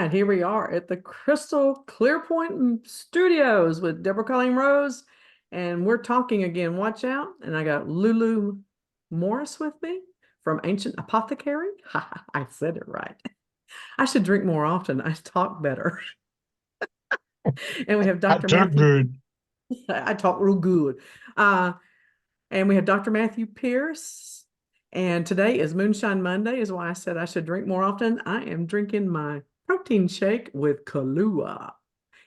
right, here we are at the Crystal Clearpoint Studios with Deborah Colleen Rose, and we're talking again. Watch out. And I got Lulu Morris with me from Ancient Apothecary. I said it right. I should drink more often. I talk better. And we have I Dr. took Matthew. good. I talk real good. Uh, and we have Dr. Matthew Pierce. And today is Moonshine Monday, is why I said I should drink more often. I am drinking my protein shake with Kahlua.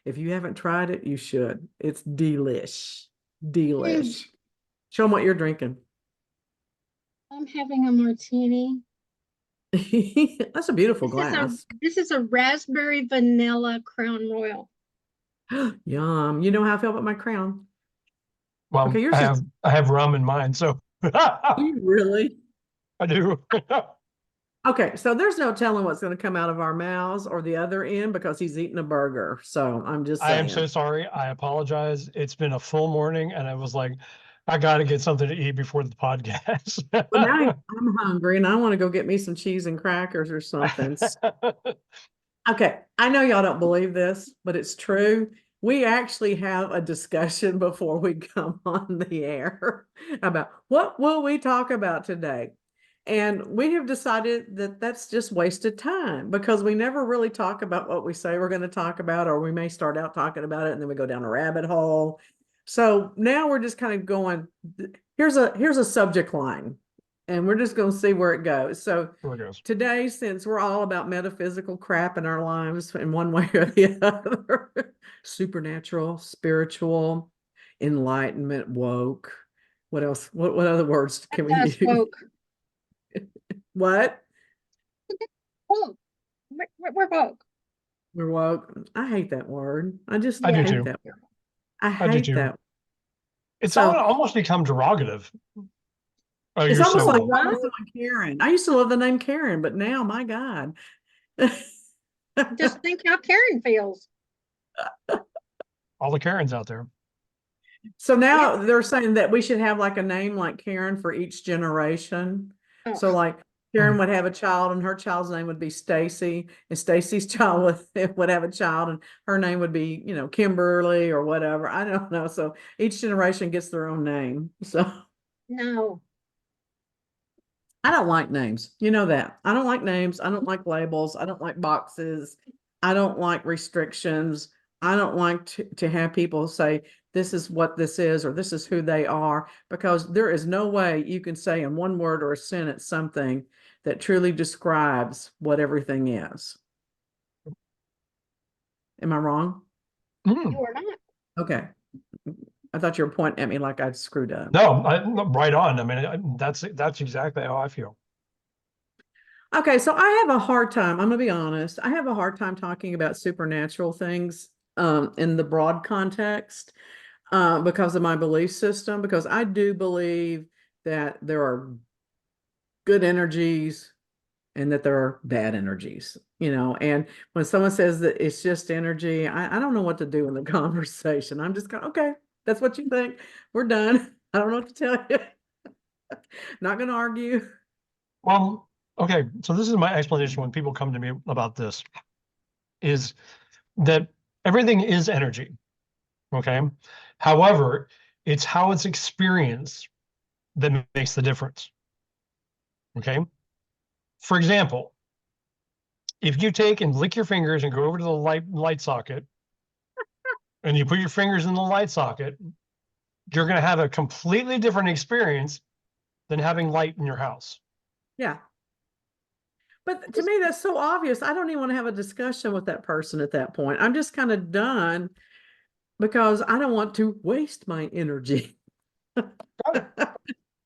If you haven't tried it, you should. It's delish. Delish. Show them what you're drinking. I'm having a martini. That's a beautiful This is a glass. this is a raspberry vanilla Crown Royal. Yum. You know how I feel about my crown. Well, Okay, yours is. I have rum in mine, so I You really? do. Okay, so there's no telling what's going to come out of our mouths or the other end because he's eating a burger. So I'm just I am so saying. sorry. I apologize. It's been a full morning, and I was like, I got to get something to eat before the podcast. Well, now I'm hungry and I want to go get me some cheese and crackers or something. Okay, I know y'all don't believe this, but it's true. We actually have a discussion before we come on the air about what will we talk about today. And we have decided that that's just wasted time because we never really talk about what we say we're going to talk about, or we may start out talking about it and then we go down a rabbit hole. So now we're just kind of going, here's a subject line, and we're just going to see where it goes. So Here it goes. today, since we're all about metaphysical crap in our lives in one way or the other, supernatural, spiritual, enlightenment, woke. What else? What other words can we That's use? woke. What? Woke. We're woke. We're woke. I hate that word. I just I do hate too. that word. I I do hate too. that. It's So almost become derogative. Oh, it's you're almost so like woke. calling Right? someone Karen. I used to love the name Karen, but now, my God. Just think how Karen feels. All the Karens out there. So Yeah. now they're saying that we should have like a name like Karen for each generation. Oh, So like Karen would have a child and her child's name would be Stacy, and Stacy's child would have a child and her name would be, Kimberly or whatever. I don't know. So each generation gets their own name. So no. I don't like names. You know that. I don't like names. I don't like labels. I don't like boxes. I don't like restrictions. I don't like to have people say, this is what this is, or this is who they are, because there is no way you can say in one word or a sentence something that truly describes what everything is. Am I wrong? You are not. Okay. I thought you were pointing at me like I'd screwed up. No, right on. I mean, that's exactly how I feel. Okay, so I have a hard time. I'm gonna be honest. I have a hard time talking about supernatural things in the broad context because of my belief system. Because I do believe that there are good energies and that there are bad energies. And when someone says that it's just energy, I don't know what to do in the conversation. I'm just going, okay, that's what you think. We're done. I don't know what to tell you. Not going to argue. Well, okay. So this is my explanation when people come to me about this, is that everything is energy. Okay. However, it's how it's experienced that makes the difference. Okay. For example, if you take and lick your fingers and go over to the light socket and you put your fingers in the light socket, you're going to have a completely different experience than having light in your house. Yeah. But to me, that's so obvious. I don't even want to have a discussion with that person at that point. I'm just kind of done because I don't want to waste my energy.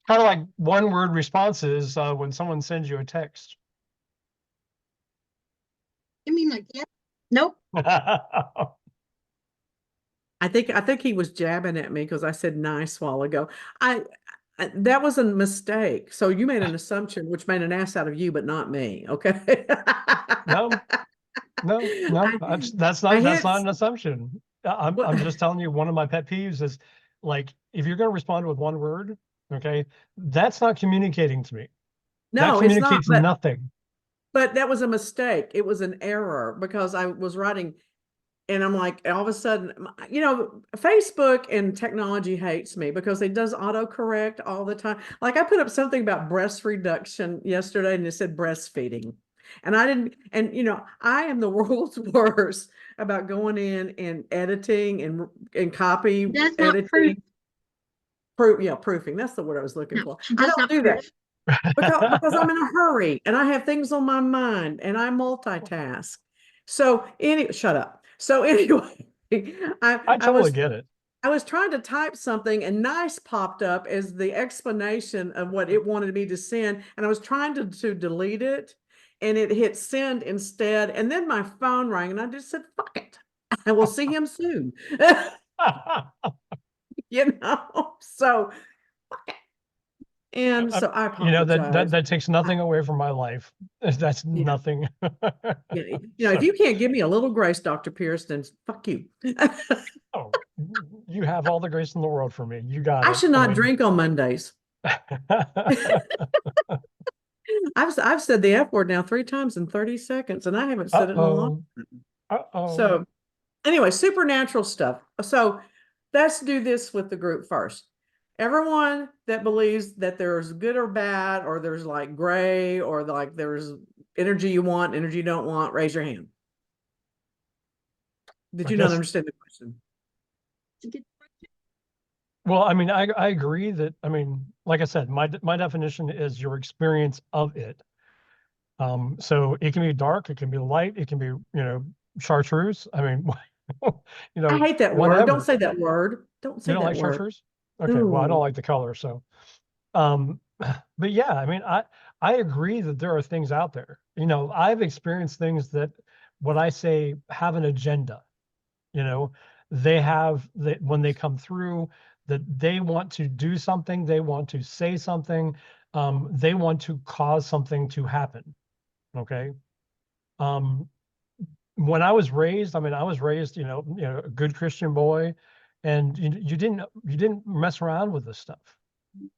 Kind of like one word responses when someone sends you a text. You mean like, yeah? Nope. I think he was jabbing at me because I said nice a while ago. That was a mistake. So you made an assumption, which made an ass out of you, but not me. Okay. No, no, that's I not hit. an assumption. I'm just telling you, one of my pet peeves is, like, if you're going to respond with one word, okay, that's not communicating to me. That No, it's not. communicates But nothing. but that was a mistake. It was an error because I was writing and I'm like, all of a sudden, Facebook and technology hates me because it does autocorrect all the time. Like I put up something about breast reduction yesterday and it said breastfeeding. And I didn't, and I am the world's worst about going in and editing and copy That's not proof. editing. Proofing. That's the word I was looking No, for. she I does don't not do that proof. because I'm in a hurry and I have things on my mind and I multitask. So shut up. So anyway, I I totally was get it. I was trying to type something and nice popped up as the explanation of what it wanted me to send. And I was trying to delete it and it hit send instead. And then my phone rang and I just said, fuck it. I will see him soon. So and so I apologize. that takes nothing away from my life. That's Yeah. nothing. If you can't give me a little grace, Dr. Pierce, then fuck you. Oh, you have all the grace in the world for me. You got I it. should not drink on Mondays. I've said the F word now 3 times in 30 seconds, and I haven't said it in a long Uh-oh. time. Uh-oh. So anyway, supernatural stuff. So let's do this with the group first. Everyone that believes that there's good or bad, or there's like gray, or like there's energy you want, energy you don't want, raise your hand. Did I you not guess- understand the question? Well, I mean, I agree that, I mean, like I said, my definition is your experience of it. So it can be dark, it can be light, it can be, chartreuse. I mean, I hate that word. whatever. Don't say that word. Don't say You don't that like word. chartreuse? Okay, well, I don't Ooh. like the color, so. But yeah, I mean, I agree that there are things out there. I've experienced things that what I say have an agenda. They have that when they come through, that they want to do something, they want to say something, they want to cause something to happen. Okay. When I was raised, a good Christian boy, and you didn't mess around with this stuff.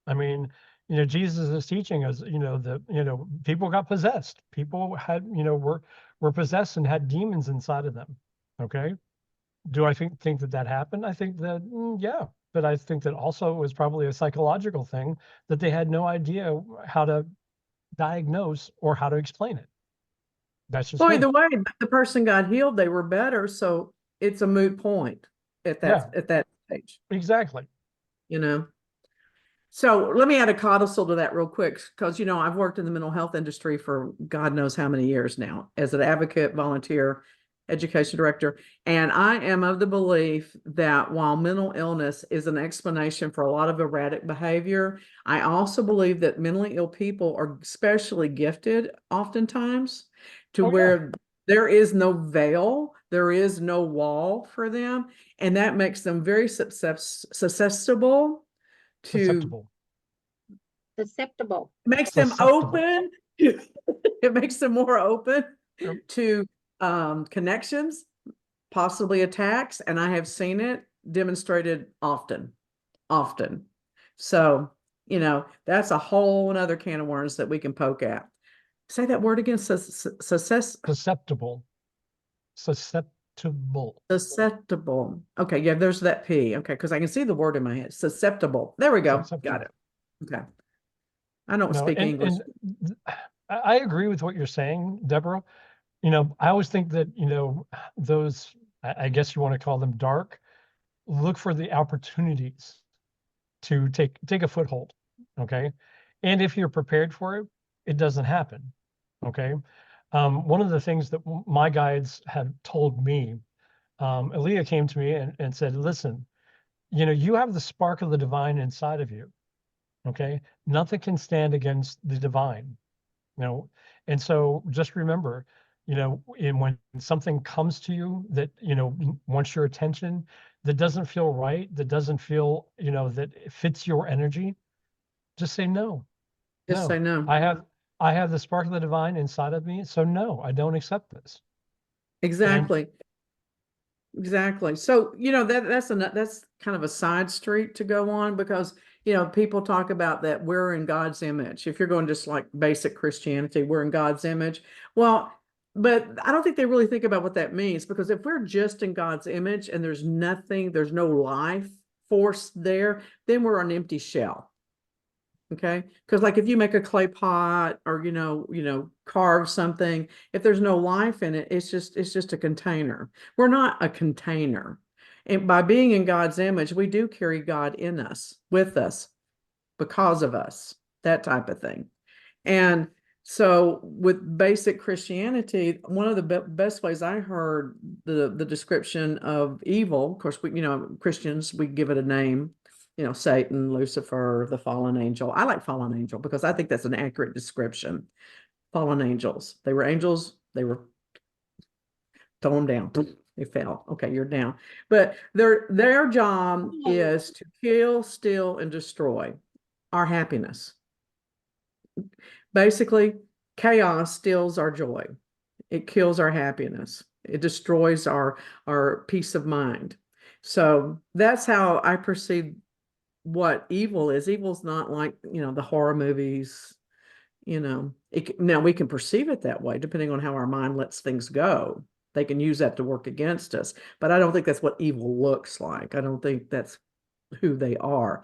I mean, Jesus is teaching us, that, people got possessed. People had, were possessed and had demons inside of them. Okay. Do I think that happened? I think that, yeah, but I think that also it was probably a psychological thing that they had no idea how to diagnose or how to explain it. That's just Well, me. either way, the person got healed, they were better. So it's a moot point at Yeah, that stage, exactly. you know. So let me add a codicil to that real quick, because I've worked in the mental health industry for God knows how many years now as an advocate, volunteer, education director. And I am of the belief that while mental illness is an explanation for a lot of erratic behavior, I also believe that mentally ill people are especially gifted oftentimes to Oh, yeah. where there is no veil, there is no wall for them. And that makes them very susceptible to Susceptible. Susceptible. makes them Susceptible. open. It makes them more open Yep. to connections, possibly attacks, and I have seen it demonstrated often. So, that's a whole another can of worms that we can poke at. Say that word again. Susceptible. Susceptible. Susceptible. Okay, yeah, there's that P. Okay, because I can see the word in my head. Susceptible. There we go. Got it. Okay. I don't No, speak English. I agree with what you're saying, Deborah. I always think that, those, I guess you want to call them dark, look for the opportunities to take a foothold. Okay. And if you're prepared for it, it doesn't happen. Okay. One of the things that my guides have told me, Aaliyah came to me and said, listen, you have the spark of the divine inside of you. Okay. Nothing can stand against the divine, and so just remember, when something comes to you that, wants your attention, that doesn't feel right, that doesn't feel, that it fits your energy, just say no. Just say no. I have the spark of the divine inside of me, so no, I don't accept this. Exactly. Exactly. So, that's kind of a side street to go on because, people talk about that we're in God's image. If you're going just like basic Christianity, we're in God's image. Well, but I don't think they really think about what that means, because if we're just in God's image and there's nothing, there's no life force there, then we're an empty shell. Okay. Because like if you make a clay pot or, carve something, if there's no life in it, it's just a container. We're not a container. And by being in God's image, we do carry God in us, with us, because of us, that type of thing. And so with basic Christianity, one of the best ways I heard the description of evil, of course, Christians, we give it a name, Satan, Lucifer, the fallen angel. I like fallen angel because I think that's an accurate description. Fallen angels. They were angels. They were thrown down. They fell. Okay, you're down. But their job is to kill, steal, and destroy our happiness. Basically, chaos steals our joy. It kills our happiness. It destroys our peace of mind. So that's how I perceive what evil is. Evil's not like, the horror movies, now we can perceive it that way depending on how our mind lets things go. They can use that to work against us, but I don't think that's what evil looks like. I don't think that's who they are.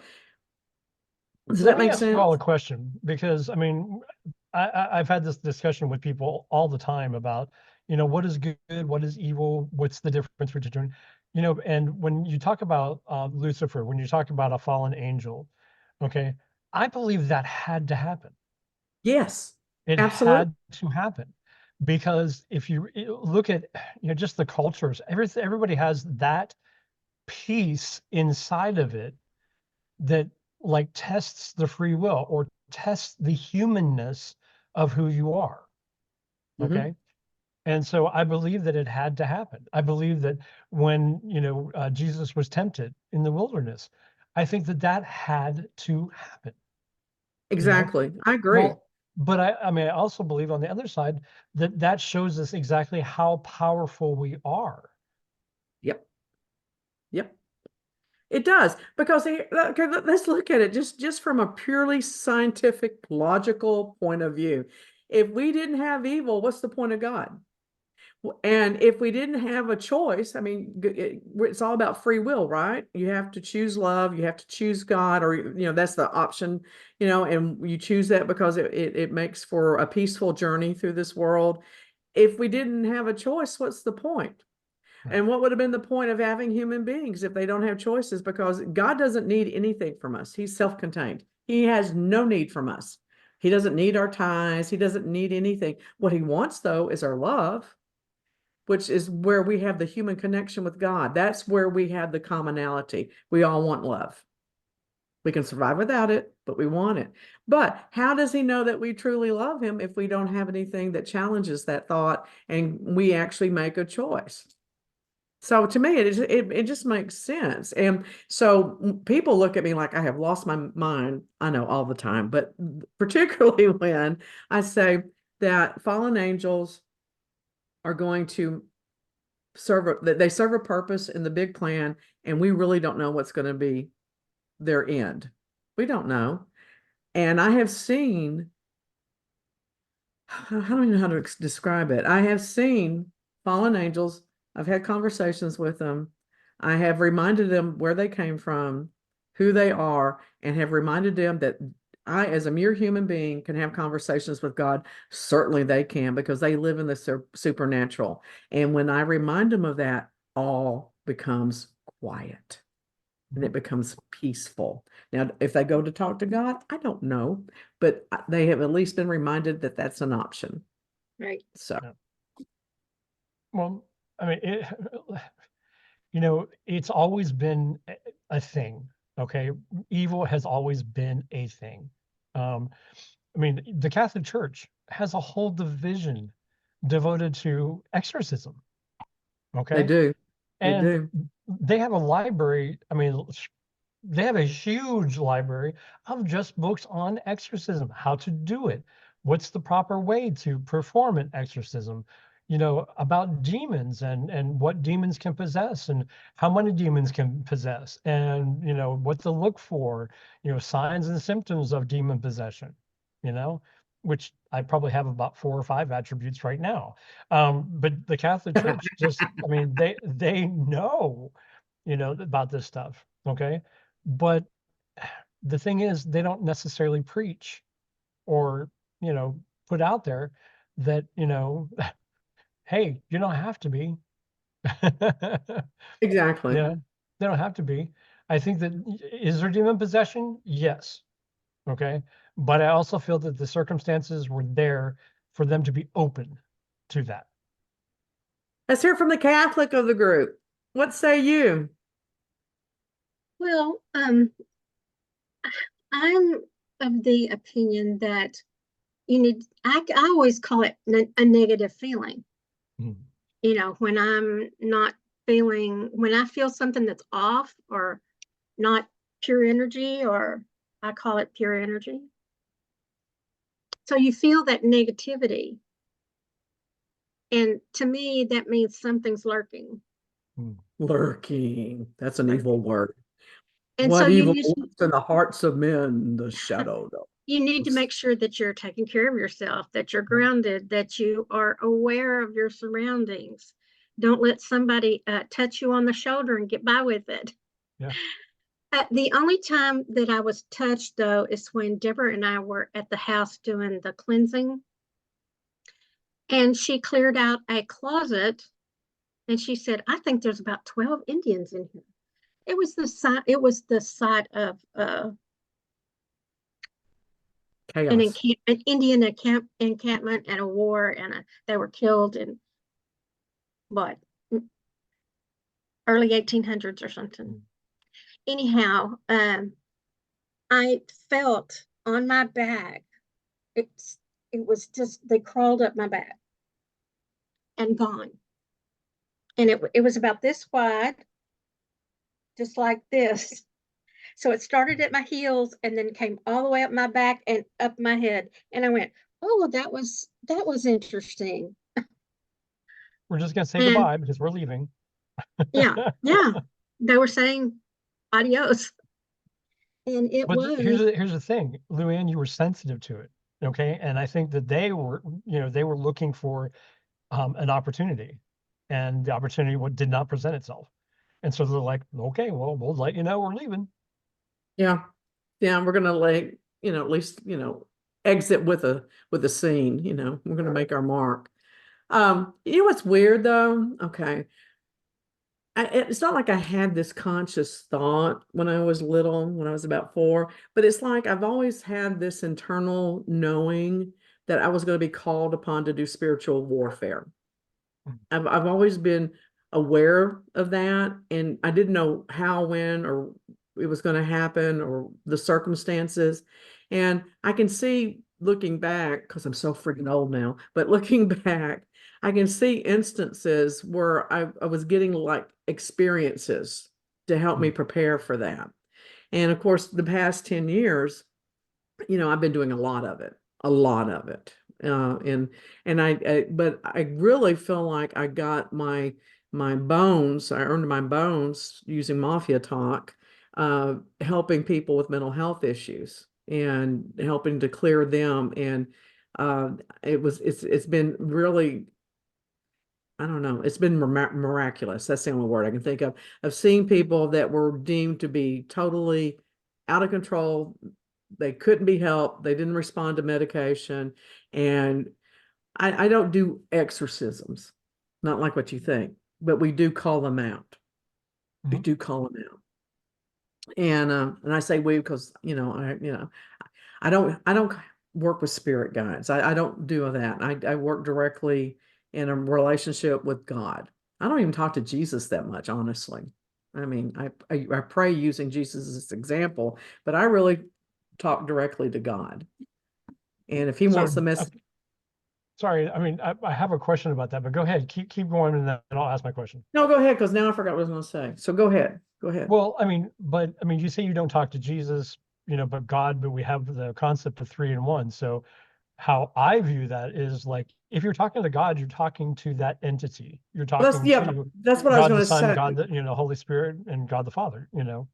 Does that make Let me ask you sense? all a question, because I mean, I've had this discussion with people all the time about, what is good, what is evil, what's the difference between, and when you talk about Lucifer, when you talk about a fallen angel, okay, I believe that had to happen. Yes, It absolutely. had to happen, because if you look at, just the cultures, everybody has that piece inside of it that like tests the free will or tests the humanness of who you are. Mhm. Okay. And so I believe that it had to happen. I believe that when, Jesus was tempted in the wilderness, I think that that had to happen. Exactly. I agree. Well, but I mean, I also believe on the other side that that shows us exactly how powerful we are. Yep. Yep. It does, because okay, let's look at it just from a purely scientific, logical point of view. If we didn't have evil, what's the point of God? And if we didn't have a choice, I mean, it's all about free will, right? You have to choose love, you have to choose God, or that's the option, and you choose that because it makes for a peaceful journey through this world. If we didn't have a choice, what's the point? And what would have been the point of having human beings if they don't have choices? Because God doesn't need anything from us. He's self-contained. He has no need from us. He doesn't need our ties. He doesn't need anything. What he wants, though, is our love, which is where we have the human connection with God. That's where we have the commonality. We all want love. We can survive without it, but we want it. But how does he know that we truly love him if we don't have anything that challenges that thought and we actually make a choice? So to me, it just makes sense. And so people look at me like I have lost my mind. I know all the time, but particularly when I say that fallen angels are going to they serve a purpose in the big plan, and we really don't know what's going to be their end. We don't know. And I have seen, I don't even know how to describe it. I have seen fallen angels. I've had conversations with them. I have reminded them where they came from, who they are, and have reminded them that I, as a mere human being, can have conversations with God. Certainly they can, because they live in the supernatural. And when I remind them of that, all becomes quiet and it becomes peaceful. Now, if they go to talk to God, I don't know, but they have at least been reminded that that's an option. Right. So, Well, I mean, it's always been a thing. Okay. Evil has always been a thing. I mean, the Catholic Church has a whole division devoted to exorcism. they Okay. do. They And do. they have a library. I mean, they have a huge library of just books on exorcism, how to do it, what's the proper way to perform an exorcism, you know, about demons and what demons can possess and how many demons can possess and, you know, what to look for, you know, signs and symptoms of demon possession, you know, which I probably have about 4 or 5 attributes right now. But the Catholic Church just, I mean, they know, you know, about this stuff. Okay. But the thing is, they don't necessarily preach or, you know, put out there that, you know, hey, you don't have to be. Exactly. Yeah, they don't have to be. I think that is there demon possession? Yes. Okay. But I also feel that the circumstances were there for them to be open to that. Let's hear from the Catholic of the group. What say you? Well, I'm of the opinion that I always call it a negative feeling. Mhm. You know, when when I feel something that's off or not pure energy, or I call it pure energy. So you feel that negativity. And to me, that means something's lurking. Lurking. That's an evil word. And so What evil lurks in the hearts of men? The shadow. you need to make sure that you're taking care of yourself, that you're grounded, that you are aware of your surroundings. Don't let somebody touch you on the shoulder and get by with it. Yeah. The only time that I was touched, though, is when Deborah and I were at the house doing the cleansing. And she cleared out a closet and she said, I think there's about 12 Indians in here. It was the site of Chaos. an Indian encampment and a war, and they were killed in what, early 1800s or something. Anyhow, I felt on my back, it was just, they crawled up my back and gone. And it was about this wide, just like this. So it started at my heels and then came all the way up my back and up my head. And I went, oh, that was interesting. We're just gonna say And goodbye because we're leaving. yeah, they were saying adios. And it But was, here's the thing, Luann, you were sensitive to it. Okay. And I think that they were, you know, they were looking for an opportunity, and the opportunity did not present itself. And so they're like, okay, well, we'll let you know we're leaving. Yeah. Yeah. We're gonna at least, exit with a scene, we're gonna make our mark. You know what's weird though? Okay. It's not like I had this conscious thought when I was little, when I was about 4, but it's like I've always had this internal knowing that I was going to be called upon to do spiritual warfare. I've always been aware of that, and I didn't know how, when, or it was going to happen, or the circumstances. And I can see looking back, because I'm so freaking old now, but looking back, I can see instances where I was getting like experiences to help me prepare for that. And of course, the past 10 years, I've been doing a lot of it, a lot of it. But I really feel like I got my bones, I earned my bones using mafia talk, helping people with mental health issues and helping to clear them. And it's been really, I don't know, it's been miraculous. That's the only word I can think of seeing people that were deemed to be totally out of control. They couldn't be helped. They didn't respond to medication. And I don't do exorcisms, not like what you think, but we do call them out. We do call them out. And I say we because, I don't work with spirit guides. I don't do that. I work directly in a relationship with God. I don't even talk to Jesus that much, honestly. I mean, I pray using Jesus as an example, but I really talk directly to God. And if he wants the message. Sorry, I mean, I have a question about that, but go ahead, keep going, and then I'll ask my question. No, go ahead, because now I forgot what I was going to say. So go ahead. Go ahead. Well, I mean, you say you don't talk to Jesus, but God, but we have the concept of 3 in 1. So how I view that is like if you're talking to God, you're talking to that entity. You're That's, talking yeah, to that's what I was God the gonna Son, say. God the Holy Spirit, and God the Father.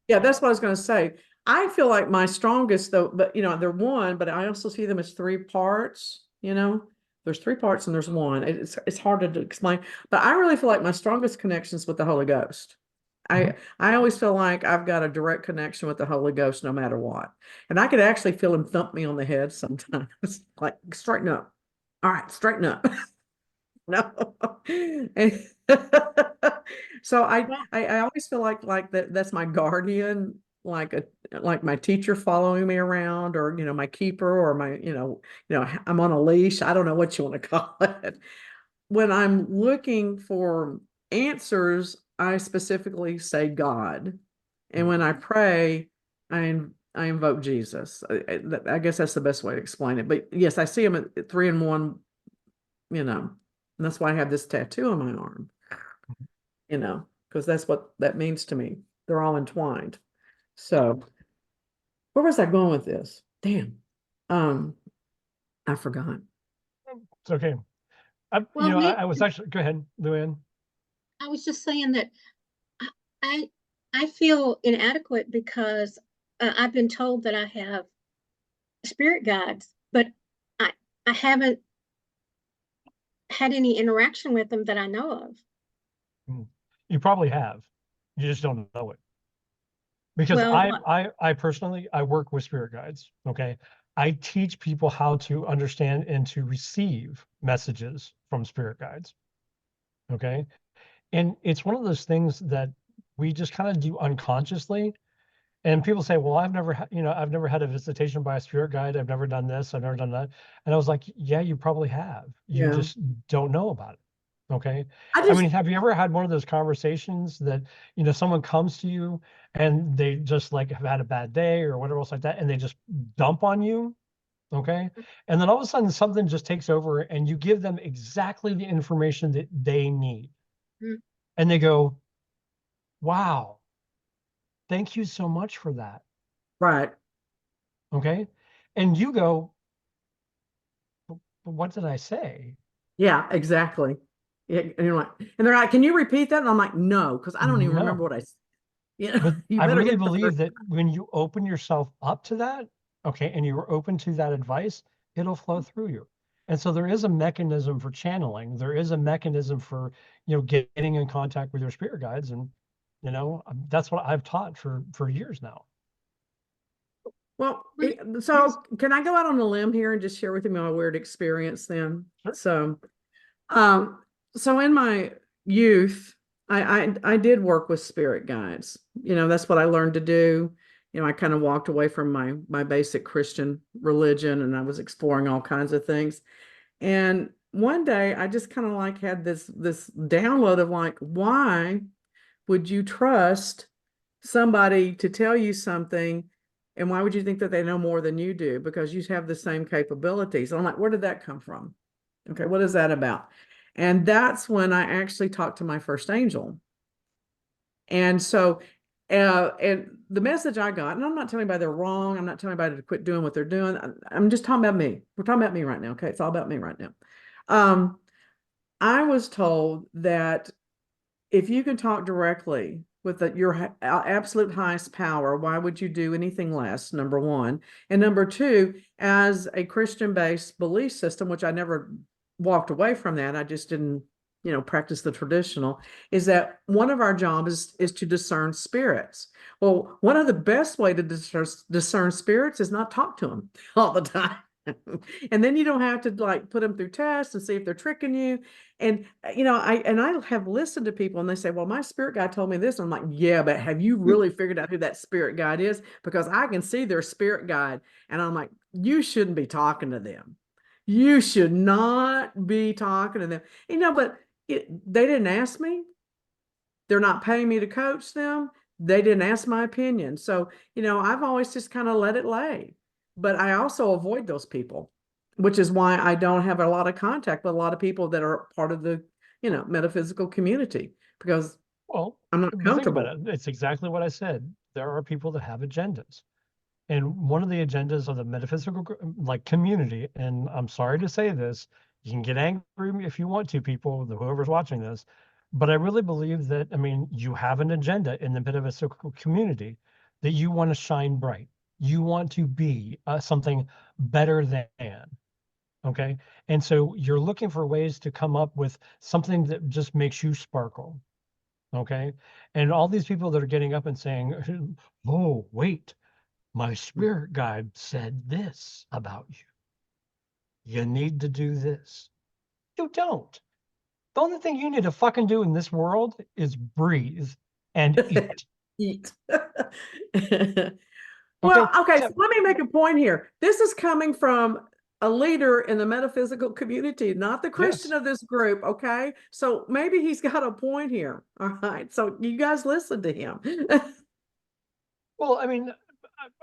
Yeah, that's what I was gonna say. I feel like my strongest though, but they're one, but I also see them as three parts, There's three parts and there's one. It's hard to explain, but I really feel like my strongest connections with the Holy Ghost. I always feel like I've got a direct connection with the Holy Ghost no matter what. And I could actually feel him thump me on the head sometimes, like straighten up. All right, straighten up. No. And so Well, I always feel like that's my guardian, like my teacher following me around, or my keeper, or my I'm on a leash. I don't know what you want to call it. When I'm looking for answers, I specifically say God. And when I pray, I invoke Jesus. I guess that's the best way to explain it. But yes, I see them at three and one, and that's why I have this tattoo on my arm, because that's what that means to me. They're all entwined. So where was I going with this? Damn. Um, I forgot. It's okay. well, I was actually, go ahead, Luann. I was just saying that I I I feel inadequate because I've been told that I have spirit guides, but I I haven't had any interaction with them that I know of. You probably have. You just don't know it. Because Well, I personally, I work with spirit guides. Okay. I teach people how to understand and to receive messages from spirit guides. Okay. And it's one of those things that we just kind of do unconsciously. And people say, well, I've never had a visitation by a spirit guide. I've never done this. I've never done that. And I was like, yeah, you probably have. You Yeah. just don't know about it. Okay. I I just mean, have you ever had one of those conversations that, someone comes to you and they just like have had a bad day or whatever else like that, and they just dump on you? Okay. And then all of a sudden something just takes over and you give them exactly the information that they need. mm, And they go, wow, thank you so much for that. right. Okay. And you go, "But what did I say?" Yeah, exactly. Yeah, and you're like, and they're like, can you repeat that? And I'm like, no, because I don't even remember No. what I said. But You I better really hit the believe first. that when you open yourself up to that, okay, and you're open to that advice, it'll flow through you. And so there is a mechanism for channeling. There is a mechanism for, getting in contact with your spirit guides. And, that's what I've taught for years now. Well, well, so can I go out on a limb here and just share with you my weird experience then? Sure. So, um, so in my youth, I did work with spirit guides. That's what I learned to do. I kind of walked away from my basic Christian religion, and I was exploring all kinds of things. And one day I just kind of like had this download of like, why would you trust somebody to tell you something? And why would you think that they know more than you do? Because you have the same capabilities. And I'm like, where did that come from? Okay, what is that about? And that's when I actually talked to my first angel. And so, and the message I got, and I'm not telling anybody they're wrong. I'm not telling anybody to quit doing what they're doing. I'm just talking about me. We're talking about me right now. Okay, it's all about me right now. Um, I was told that if you can talk directly with your absolute highest power, why would you do anything less? Number one. And number two, as a Christian-based belief system, which I never walked away from that, I just didn't, practice the traditional, is that one of our jobs is to discern spirits. Well, one of the best way to discern spirits is not talk to them all the time. And then you don't have to like put them through tests and see if they're tricking you. And I have listened to people and they say, well, my spirit guide told me this. And I'm like, yeah, but have you really figured out who that spirit guide is? Because I can see their spirit guide. And I'm like, you shouldn't be talking to them. You should not be talking to them. But they didn't ask me. They're not paying me to coach them. They didn't ask my opinion. So, I've always just kind of let it lay. But I also avoid those people, which is why I don't have a lot of contact with a lot of people that are part of the, metaphysical community, because Well, I'm not think about comfortable. it. It's exactly what I said. There are people that have agendas. And one of the agendas of the metaphysical like community, and I'm sorry to say this, You can get angry if you want to, people, whoever's watching this. But I really believe that, I mean, you have an agenda in the metaphysical community that you want to shine bright. You want to be something better than. Okay. And so you're looking for ways to come up with something that just makes you sparkle. Okay. And all these people that are getting up and saying, oh, wait, my spirit guide said this about you. You need to do this. You don't. The only thing you need to fucking do in this world is breathe and eat. Eat. Okay. Well, okay, So- so let me make a point here. This is coming from a leader in the metaphysical community, not the Christian Yes. of this group, okay? So maybe he's got a point here. All right. So you guys listen to him. Well, I mean,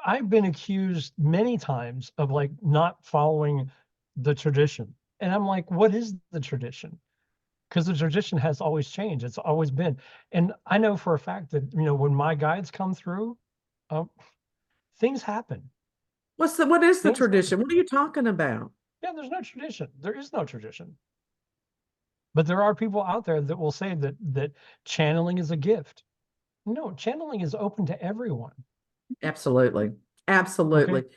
I've been accused many times of like not following the tradition. And I'm like, what is the tradition? Because the tradition has always changed. It's always been. And I know for a fact that, you know, when my guides come through, things happen. What is the Things happen. tradition? What are you talking about? Yeah, there's no tradition. There is no tradition. But there are people out there that will say that channeling is a gift. No, channeling is open to everyone. Absolutely. Absolutely. Okay?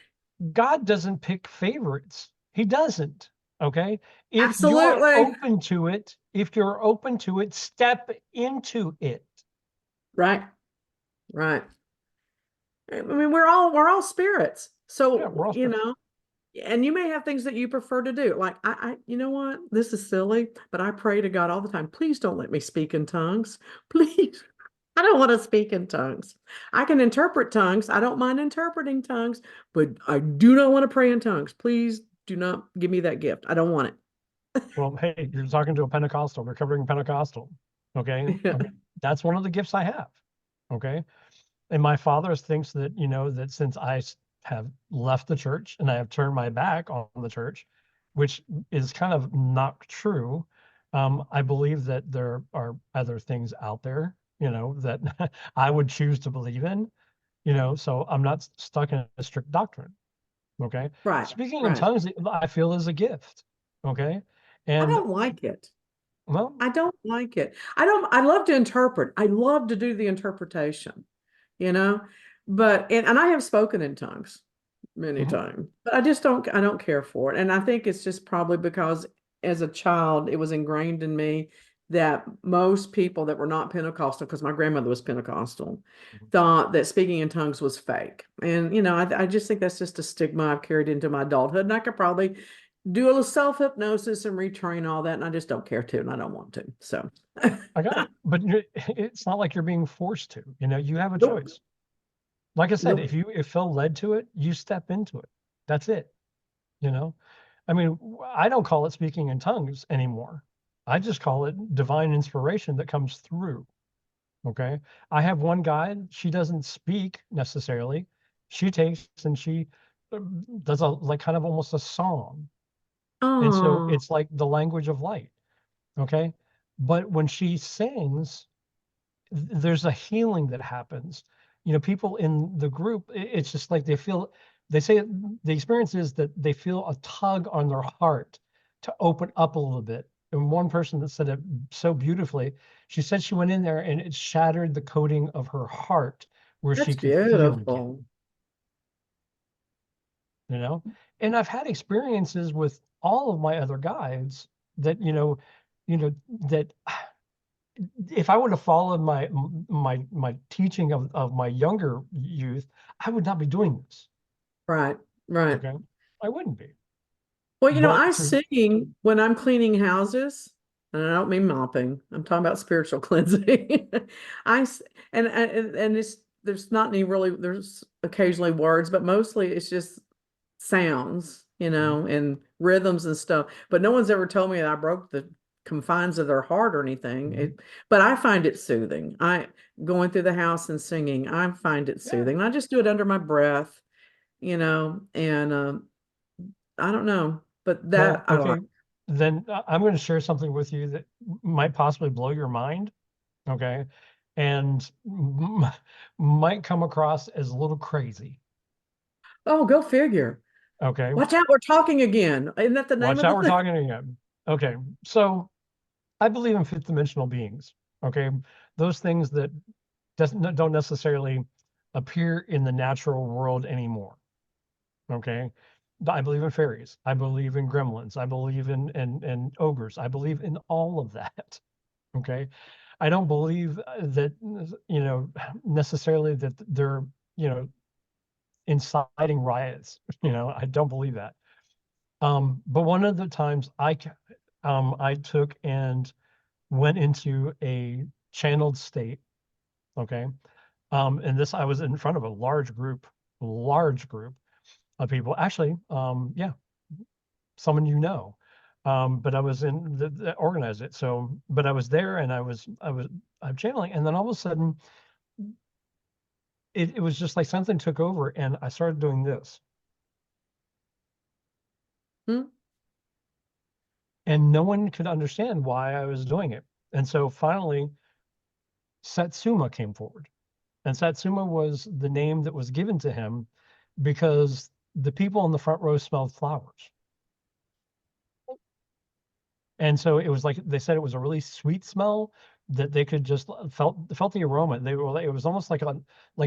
God doesn't pick favorites. He doesn't. Okay. If Absolutely. you're open to it, step into it. Right. Right. I mean, we're all spirits. So, Yeah, we're all you spirits. know, and you may have things that you prefer to do. Like you know what? This is silly, but I pray to God all the time. Please don't let me speak in tongues. Please. I don't want to speak in tongues. I can interpret tongues. I don't mind interpreting tongues, but I do not want to pray in tongues. Please do not give me that gift. I don't want it. Well, hey, you're talking to a Pentecostal, recovering Pentecostal. Okay. I mean, that's one of the gifts I have. Okay. And my father thinks that, you know, that since I have left the church and I have turned my back on the church, which is kind of not true. I believe that there are other things out there, you know, that I would choose to believe in, you know, so I'm not stuck in a strict doctrine. Okay. Right. Speaking in Right. tongues, I feel is a gift. Okay. I And don't like it. well, I don't like it. I love to interpret. I love to do the interpretation, you know, but, and I have spoken in tongues many Mhm. times, but I don't care for it. And I think it's just probably because as a child, it was ingrained in me that most people that were not Pentecostal, because my grandmother was Pentecostal, Mhm. thought that speaking in tongues was fake. And, you know, I just think that's just a stigma I've carried into my adulthood. And I could probably do a little self-hypnosis and retrain all that. And I just don't care to, and I don't want to. So I got it. But it's not like you're being forced to, you know, you have a Nope. choice. Like I said, Nope. if you feel led to it, you step into it. That's it. You know, I mean, I don't call it speaking in tongues anymore. I just call it divine inspiration that comes through. Okay. I have one guide. She doesn't speak necessarily. She takes and she does a like kind of almost a song. And so Oh, it's like the language of light. Okay. But when she sings, there's a healing that happens. You know, people in the group, it's just like they say the experience is that they feel a tug on their heart to open up a little bit. And one person that said it so beautifully, she said she went in there and it shattered the coating of her heart where she that's could feel again, beautiful. you know? And I've had experiences with all of my other guides that, that if I would have followed my teaching of my younger youth, I would not be doing this. Right. Right. Okay, I wouldn't be. Well, you know, But I sing when I'm cleaning houses, and I don't mean mopping. I'm talking about spiritual cleansing. And it's there's not any really there's occasionally words, but mostly it's just sounds, you know, and rhythms and stuff. But no one's ever told me that I broke the confines of their heart or anything. But I find it soothing. I going through the house and singing, I find it yeah, soothing. I just do it under my breath, you know, and I don't know, but that well, I like. okay. Then I'm going to share something with you that might possibly blow your mind. Okay, and might come across as a little crazy. Oh, go figure. Okay, Watch out, we're talking again. Isn't that the name watch of out, the we're thing? talking again. Okay, so I believe in fifth dimensional beings. Okay, those things that don't necessarily appear in the natural world anymore. Okay, I believe in fairies. I believe in gremlins. I believe in ogres. I believe in all of that. Okay, I don't believe that necessarily that they're you know inciting riots. I don't believe that. But one of the times I took and went into a channeled state. Okay, and this I was in front of a large group of people. Actually, yeah, someone but I was in that organized it. So, but I was there and I'm channeling, and then all of a sudden, it was just like something took over, and I started doing this. Hmm. And no one could understand why I was doing it. And so finally, Satsuma came forward. And Satsuma was the name that was given to him because the people in the front row smelled flowers. And so it was like they said it was a really sweet smell that they could just felt the aroma. It was almost like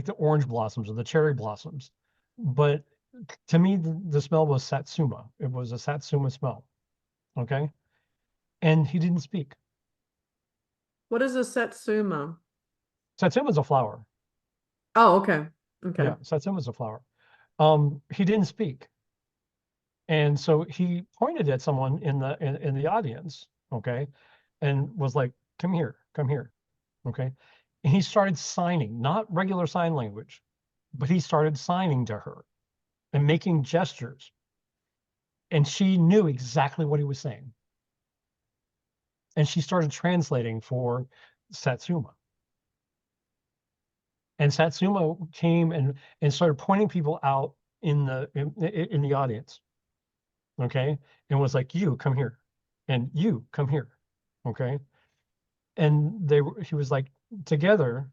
the orange blossoms or the cherry blossoms. But to me, the smell was Satsuma. It was a Satsuma smell. Okay. And he didn't speak. What is a Satsuma? Satsuma is a flower. Oh, okay. Okay. Yeah, Satsuma is a flower. He didn't speak. And so he pointed at someone in the audience, okay, and was like, come here, come here. Okay. And he started signing, not regular sign language, but he started signing to her and making gestures. And she knew exactly what he was saying. And she started translating for Satsuma. And Satsuma came and started pointing people out in the audience. Okay. And was like, you come here, and you come here. Okay. And he was like, together,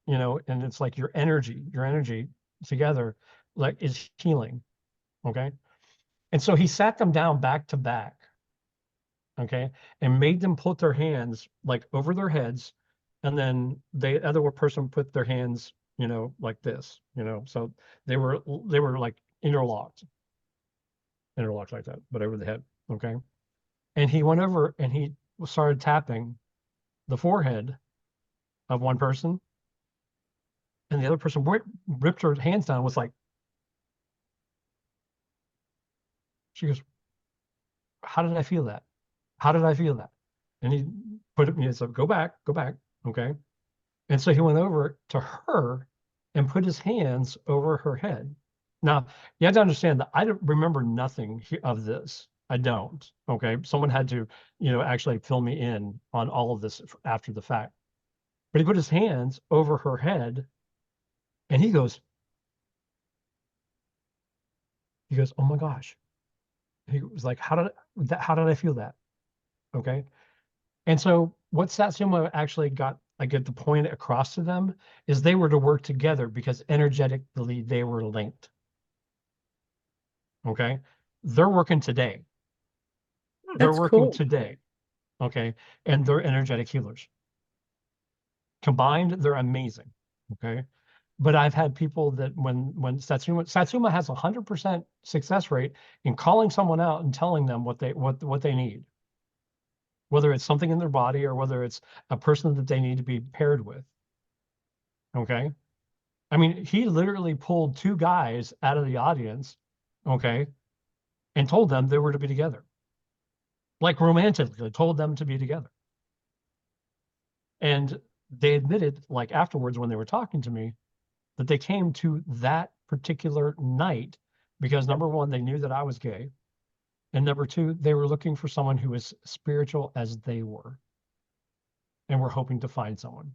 and it's like your energy together, like, is healing. Okay. And so he sat them down back to back. Okay. And made them put their hands like over their heads. And then the other person put their hands, like this, so they were like interlocked like that, but over the head. Okay. And he went over and he started tapping the forehead of one person, and the other person ripped her hands down. Was like, she goes, "How did I feel that? How did I feel that?" And he put it. He said, "Go back, go back." Okay. And so he went over to her and put his hands over her head. Now, you have to understand that I don't remember nothing of this. I don't. Okay. Someone had to, actually fill me in on all of this after the fact. But he put his hands over her head, and he goes, "Oh my gosh." He was like, how did I feel that? Okay. And so what Satsuma actually got, I get the point across to them, is they were to work together because energetically they were linked. Okay. They're working today. They're That's working cool. today. Okay. And they're energetic healers. Combined, they're amazing. Okay. But I've had people that when Satsuma has 100% success rate in calling someone out and telling them what they need, whether it's something in their body or whether it's a person that they need to be paired with. Okay. I mean, he literally pulled two guys out of the audience, okay, and told them they were to be together. Like romantically, told them to be together. And they admitted, like afterwards when they were talking to me, that they came to that particular night because number one, they knew that I was gay. And number two, they were looking for someone who was spiritual as they were and were hoping to find someone.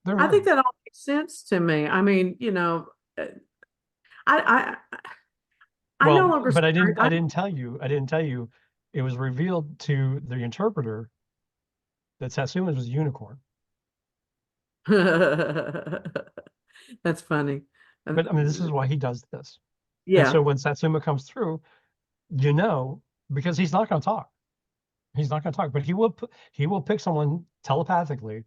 I think that all makes sense to me. I mean, I no Well, longer. but I didn't tell you. It was revealed to the interpreter that Satsuma was a unicorn. That's funny. But I mean, this is why he does this. And Yeah. so when Satsuma comes through, because he's not going to talk. He's not going to talk, but he will pick someone telepathically.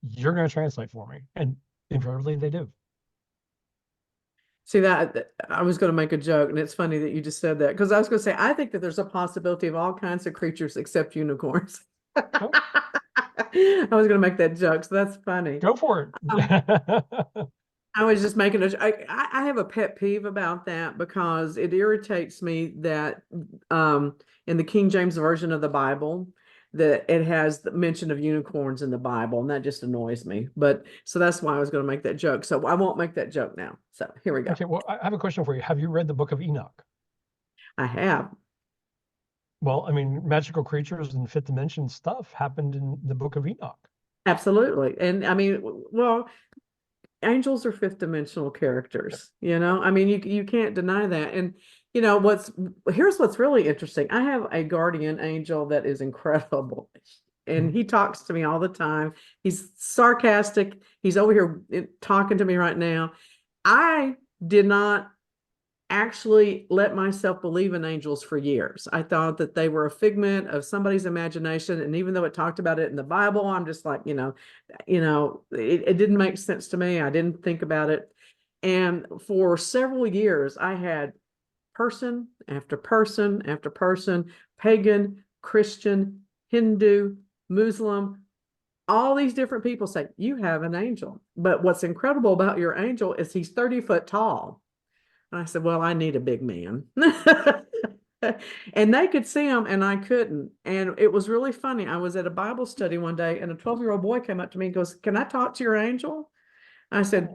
You're going to translate for me, and invariably they do. See that I was going to make a joke, and it's funny that you just said that because I was going to say I think that there's a possibility of all kinds of creatures except unicorns. Oh, I was going to make that joke, so that's funny. go for it. I was just making I have a pet peeve about that because it irritates me that in the King James Version of the Bible that it has the mention of unicorns in the Bible, and that just annoys me. But so that's why I was going to make that joke. So I won't make that joke now. So here we go. Okay, well, I have a question for you. Have you read the book of Enoch? I have. Well, I mean, magical creatures and fifth dimension stuff happened in the book of Enoch. Absolutely. And I mean, well, angels are fifth dimensional characters, you know. I mean, you can't deny that. And you know here's what's really interesting. I have a guardian angel that is incredible, and he talks to me all the time. He's sarcastic. He's over here talking to me right now. I did not actually let myself believe in angels for years. I thought that they were a figment of somebody's imagination, and even though it talked about it in the Bible, I'm just like, it didn't make sense to me. I didn't think about it. And for several years, I had person after person after person, pagan, Christian, Hindu, Muslim, all these different people say, you have an angel. But what's incredible about your angel is he's 30 foot tall. And I said, well, I need a big man. And they could see him and I couldn't. And it was really funny. I was at a Bible study one day and a 12-year-old boy came up to me and goes, can I talk to your angel? I said,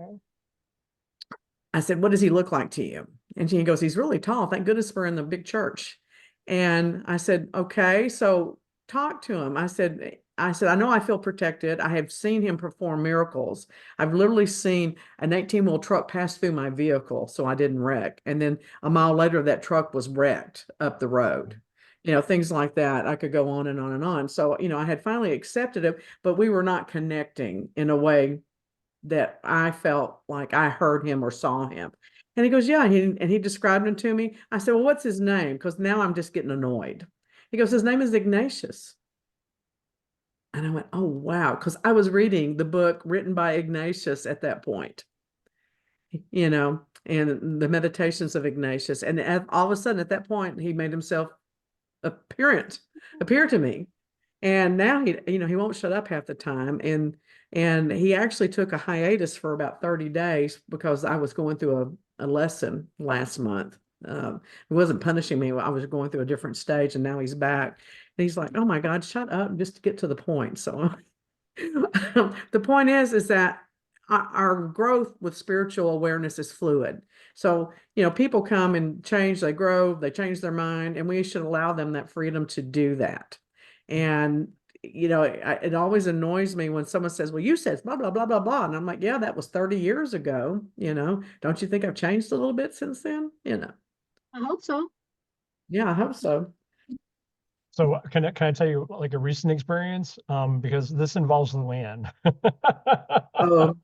what does he look like to you? And he goes, he's really tall. Thank goodness we're in the big church. And I said, okay, so talk to him. I said, I know I feel protected. I have seen him perform miracles. I've literally seen an 18-wheel truck pass through my vehicle, so I didn't wreck. And then a mile later, that truck was wrecked up the road. You know, things like that. I could go on and on and on. So, I had finally accepted it, but we were not connecting in a way that I felt like I heard him or saw him. And he goes, yeah. And he described him to me. I said, well, what's his name? Because now I'm just getting annoyed. He goes, his name is Ignatius. And I went, oh, wow. Because I was reading the book written by Ignatius at that point, and the Meditations of Ignatius. And all of a sudden, at that point, he made himself appear to me. And now he won't shut up half the time. And he actually took a hiatus for about 30 days because I was going through a lesson last month. He wasn't punishing me. I was going through a different stage, and now he's back. And he's like, oh my God, shut up, just to get to the point. So the point is that our growth with spiritual awareness is fluid. So, people come and change, they grow, they change their mind, and we should allow them that freedom to do that. And, it always annoys me when someone says, well, you said blah, blah, blah, blah, blah. And I'm like, yeah, that was 30 years ago. Don't you think I've changed a little bit since then? I hope so. Yeah, I hope so. So can I tell you like a recent experience? Because this involves Luann. Oh.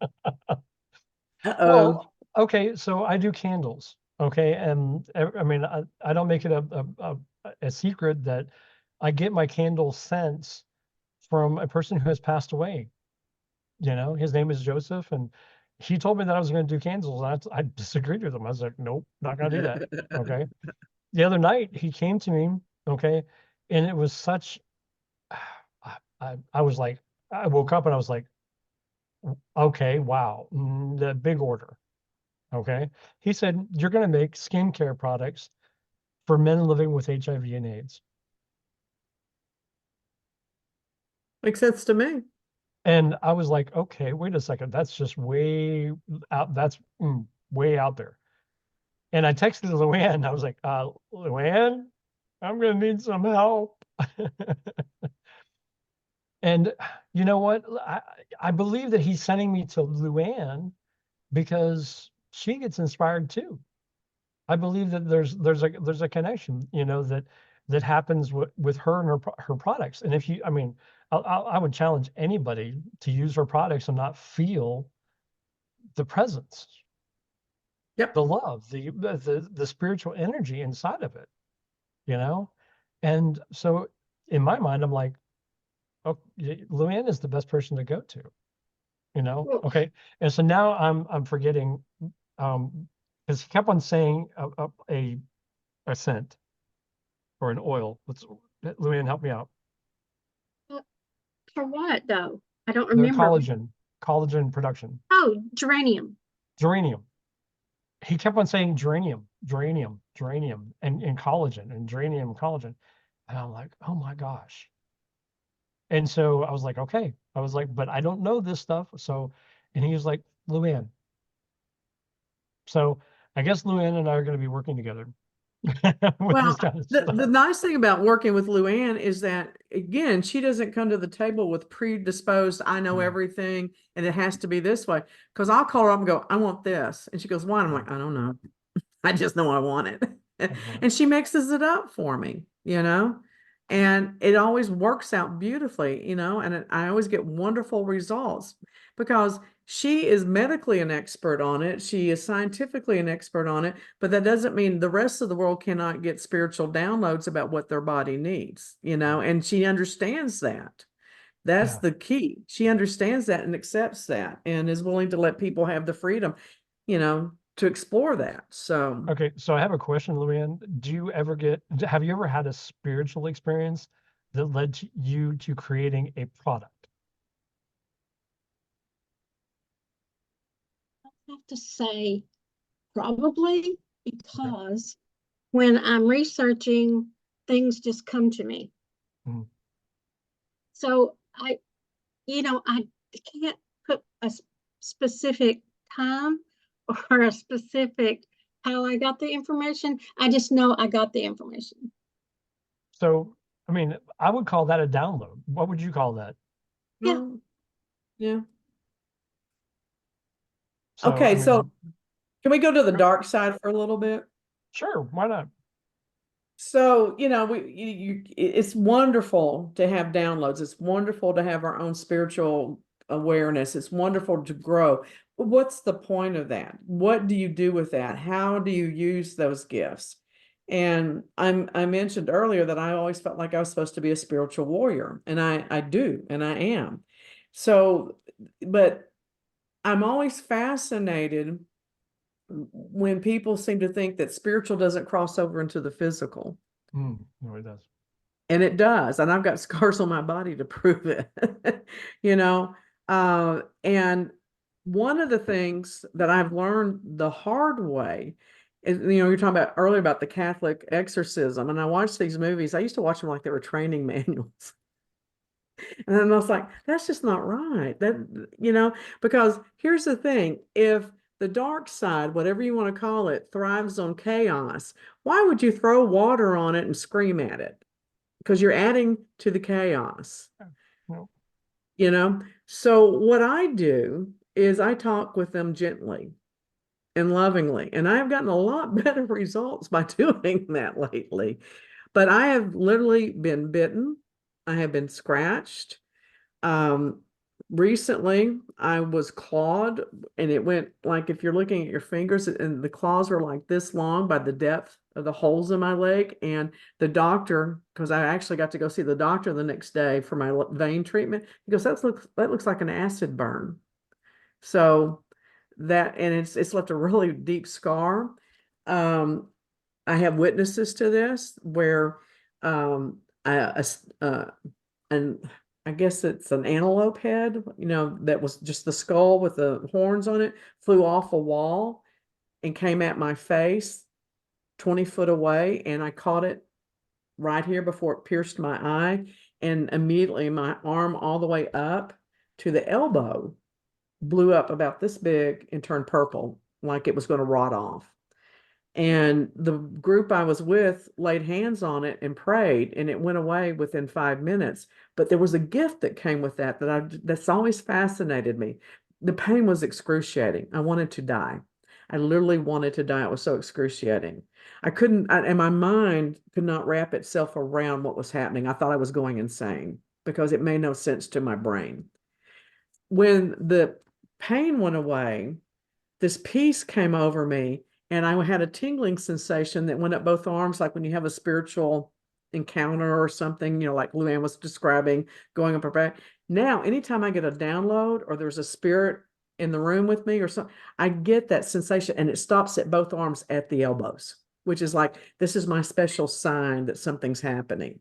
Uh-oh. Well, okay, so I do candles. Okay, and I mean I don't make it a secret that I get my candle scents from a person who has passed away. His name is Joseph, and he told me that I was going to do candles, and I disagreed with him. I was like, nope, not going to do that. Okay. The other night he came to me, okay, and it was such, I was like, I woke up and I was like, okay, wow, the big order. Okay. He said, you're going to make skincare products for men living with HIV and AIDS. Makes sense to me. And I was like, okay, wait a second. That's just way out. That's way out there. And I texted Luann. I was like, Luann, I'm going to need some help. And you know what? I believe that he's sending me to Luann because she gets inspired too. I believe that there's a connection, that happens with her and her products. And if I would challenge anybody to use her products and not feel the presence, Yep. the love, the spiritual energy inside of it, And so in my mind, I'm like, oh, Luann is the best person to go to, Well, Okay. And so now I'm forgetting, because he kept on saying a scent or an oil. Luann, help me out. for what though? I don't The remember. collagen production, Oh, geranium. geranium. He kept on saying geranium, geranium, geranium, and collagen, and geranium, collagen. And I'm like, oh my gosh. And so I was like, okay. I was like, but I don't know this stuff. So, and he was like, Luann. So I guess Luann and I are going to be working together with this Well, kind of the stuff. nice thing about working with Luann is that, again, she doesn't come to the table with predisposed, I know Yeah. everything and it has to be this way. Because I'll call her up and go, I want this. And she goes, why? And I'm like, I don't know. I just know I want it. Mhm. And she mixes it up for me, and it always works out beautifully, and I always get wonderful results because she is medically an expert on it. She is scientifically an expert on it, but that doesn't mean the rest of the world cannot get spiritual downloads about what their body needs, and she understands that. That's Yeah. the key. She understands that and accepts that and is willing to let people have the freedom, to explore that. So, Okay. So I have a question, Luann. Have you ever had a spiritual experience that led you to creating a product? I have to say probably Okay. because when I'm researching, things just come to me. Mhm. So I can't put a specific time or a specific how I got the information. I just know I got the information. So, I mean, I would call that a download. What would you call that? Yeah. well, yeah. So, I Okay, so mean, can we go to the dark side for a little bit? sure, why not? So, it's wonderful to have downloads. It's wonderful to have our own spiritual awareness. It's wonderful to grow. But what's the point of that? What do you do with that? How do you use those gifts? And I mentioned earlier that I always felt like I was supposed to be a spiritual warrior, and I do, and I am. So, but I'm always fascinated when people seem to think that spiritual doesn't cross over into the physical. No, it does. And it does. And I've got scars on my body to prove it. you know. And one of the things that I've learned the hard way is, you're talking about earlier about the Catholic exorcism. And I watched these movies. I used to watch them like they were training manuals. And then I was like, that's just not right. Because here's the thing, if the dark side, whatever you want to call it, thrives on chaos, why would you throw water on it and scream at it? Because you're adding to the chaos, No. So what I do is I talk with them gently and lovingly, and I've gotten a lot better results by doing that lately. But I have literally been bitten. I have been scratched. Um, Recently I was clawed, and it went like, if you're looking at your fingers, and the claws were like this long by the depth of the holes in my leg. And the doctor, because I actually got to go see the doctor the next day for my vein treatment, he goes, that looks like an acid burn. So and it's left a really deep scar. Um, I have witnesses to this where I, and I guess it's an antelope head, that was just the skull with the horns on it, flew off a wall and came at my face 20 foot away. And I caught it right here before it pierced my eye. And immediately my arm all the way up to the elbow blew up about this big and turned purple, like it was going to rot off. And the group I was with laid hands on it and prayed, and it went away within 5 minutes. But there was a gift that came with that's always fascinated me. The pain was excruciating. I wanted to die. I literally wanted to die. It was so excruciating. I couldn't, and my mind could not wrap itself around what was happening. I thought I was going insane because it made no sense to my brain. When the pain went away, this peace came over me, and I had a tingling sensation that went up both arms, like when you have a spiritual encounter or something, like Luann was describing, going up her back. Now, anytime I get a download or there's a spirit in the room with me or something, I get that sensation and it stops at both arms at the elbows, which is like, this is my special sign that something's happening.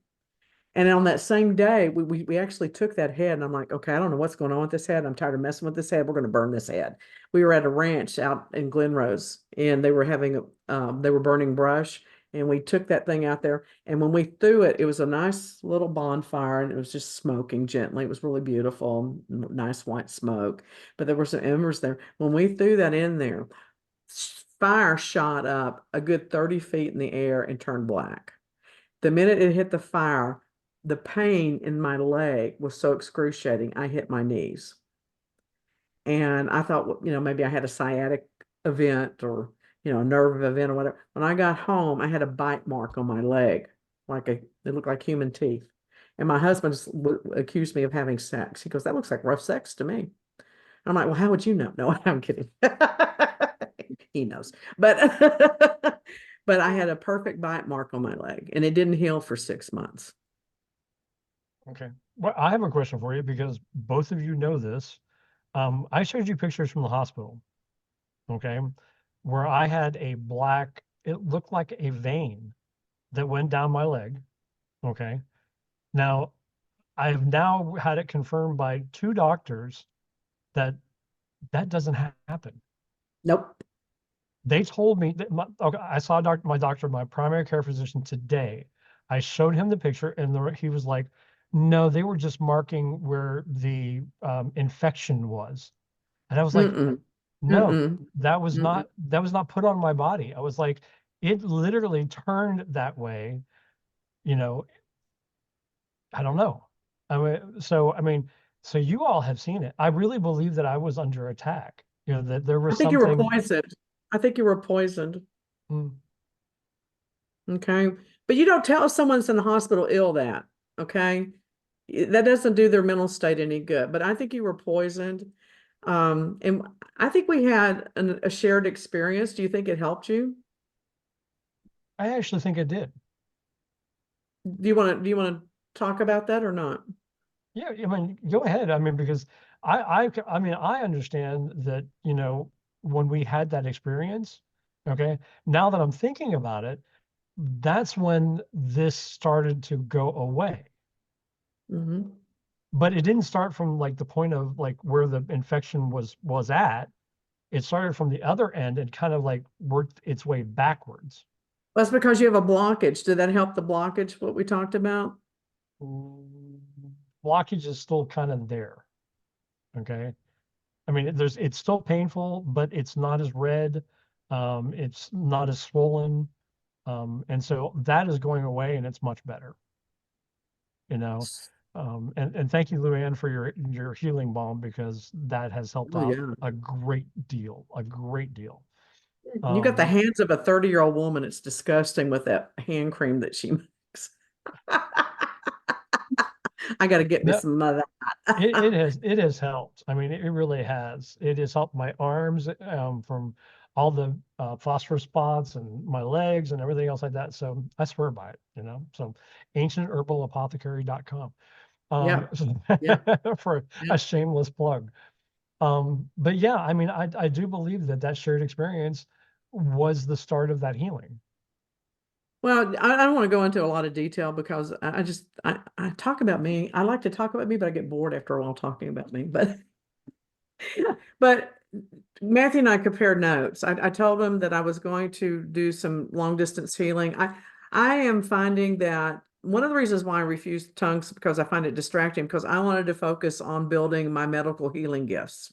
And on that same day, we actually took that head and I'm like, okay, I don't know what's going on with this head. I'm tired of messing with this head. We're going to burn this head. We were at a ranch out in Glen Rose and they were they were burning brush and we took that thing out there. And when we threw it, it was a nice little bonfire and it was just smoking gently. It was really beautiful, nice white smoke, but there were some embers there. When we threw that in there, fire shot up a good 30 feet in the air and turned black. The minute it hit the fire, the pain in my leg was so excruciating, I hit my knees. And I thought, maybe I had a sciatic event or, a nerve event or whatever. When I got home, I had a bite mark on my leg, it looked like human teeth. And my husband accused me of having sex. He goes, that looks like rough sex to me. I'm like, well, how would you know? No, I'm kidding. He knows. But but I had a perfect bite mark on my leg and it didn't heal for 6 months. Okay. Well, I have a question for you because both of you know this. I showed you pictures from the hospital, okay, where I had it looked like a vein that went down my leg, okay. Now, I've now had it confirmed by 2 doctors that doesn't happen. Nope. They told me that I saw my doctor, my primary care physician today. I showed him the picture and he was like, no, they were just marking where the infection was. And I was like, Mm-mm. no, Mm-mm. that was Mm-mm. not put on my body. I was like, it literally turned that way, I don't know. I mean, so you all have seen it. I really believe that I was under attack, that there I was think you were something. poisoned. I think you were poisoned. Mm, Okay. But you don't tell someone that's in the hospital ill that, okay? That doesn't do their mental state any good. But I think you were poisoned. And I think we had a shared experience. Do you think it helped you? I actually think it did. Do you want to talk about that or not? Yeah, I mean, go ahead. I mean, because I mean, I understand that, when we had that experience, okay, now that I'm thinking about it, that's when this started to go away. Mm-hmm. But it didn't start from like the point of like where the infection was at. It started from the other end and kind of like worked its way backwards. That's because you have a blockage. Did that help the blockage, what we talked about? Blockage is still kind of there. Okay. I mean, it's still painful, but it's not as red. It's not as swollen. And so that is going away and it's much better, you know. And thank you, Luann, for your healing balm because that has helped Oh, out yeah. a great deal, a great deal. You got the hands of a 30-year-old woman. It's disgusting with that hand cream that she makes. I got to get me No, some of that. it has helped. I mean, it really has. It has helped my arms from all the phosphorus spots and my legs and everything else like that. So I swear by it, So ancientherbalapothecary.com Yeah. Yeah. for Yeah. a shameless plug. But yeah, I mean, I do believe that shared experience was the start of that healing. Well, I don't want to go into a lot of detail because I talk about me. I like to talk about me, but I get bored after a while talking about me. But Matthew and I compared notes. I told him that I was going to do some long distance healing. I am finding that one of the reasons why I refused tongues is because I find it distracting because I wanted to focus on building my medical healing gifts.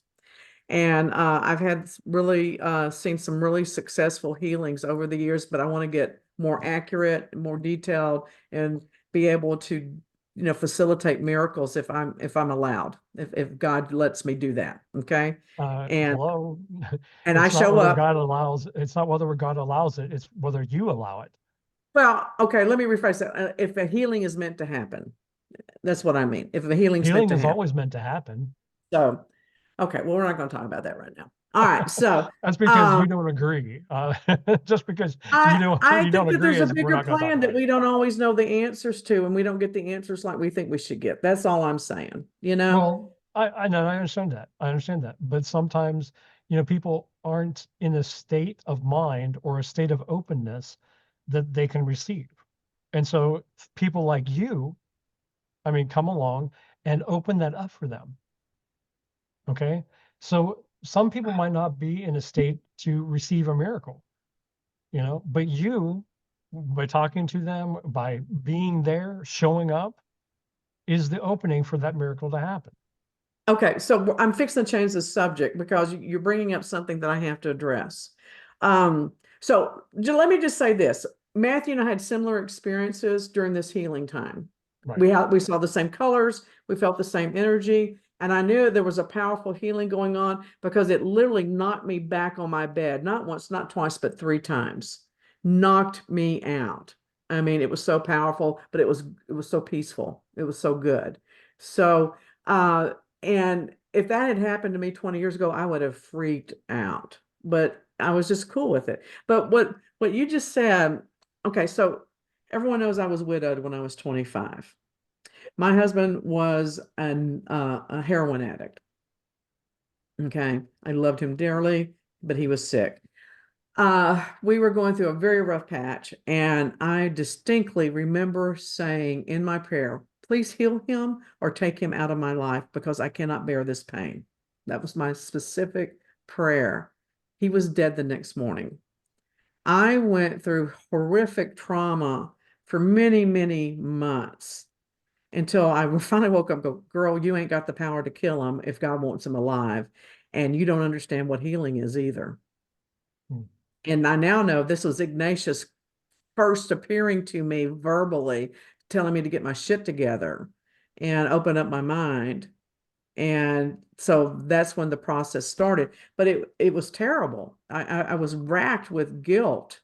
And I've had really seen some really successful healings over the years, but I want to get more accurate, more detailed, and be able to, facilitate miracles if I'm allowed, if God lets me do that. Okay. And Hello. and I It's not show whether up. God allows, it's not whether God allows it, it's whether you allow it. Well, okay, let me rephrase that. If a healing is meant to happen, that's what I mean. If a healing's meant Healing to is happen. always meant to happen. So, okay, well, we're not going to talk about that right now. All right, so That's because you um, don't agree. Just because I you don't think that agree there's a is we're bigger not going to talk plan that about it. we don't always know the answers to, and we don't get the answers like we think we should get. That's all I'm saying, you know? Well, I know, I understand that. I understand that. But sometimes, people aren't in a state of mind or a state of openness that they can receive. And so people like you, I mean, come along and open that up for them. Okay. So some people might not be in a state to receive a miracle, but you, by talking to them, by being there, showing up, is the opening for that miracle to happen. Okay, so I'm fixing to change the subject because you're bringing up something that I have to address. So let me just say this. Matthew and I had similar experiences during this healing time. Right. We saw the same colors, we felt the same energy, and I knew there was a powerful healing going on because it literally knocked me back on my bed, not once, not twice, but 3 times. Knocked me out. I mean, it was so powerful, but it was so peaceful. It was so good. So and if that had happened to me 20 years ago, I would have freaked out. But I was just cool with it. But what you just said, okay, so everyone knows I was widowed when I was 25. My husband was a heroin addict. Okay. I loved him dearly, but he was sick. We were going through a very rough patch, and I distinctly remember saying in my prayer, please heal him or take him out of my life because I cannot bear this pain. That was my specific prayer. He was dead the next morning. I went through horrific trauma for many, many months until I finally woke up and go, girl, you ain't got the power to kill him if God wants him alive. And you don't understand what healing is either. Hmm. And I now know this was Ignatius first appearing to me verbally, telling me to get my shit together and open up my mind. And so that's when the process started. But it was terrible. I was racked with guilt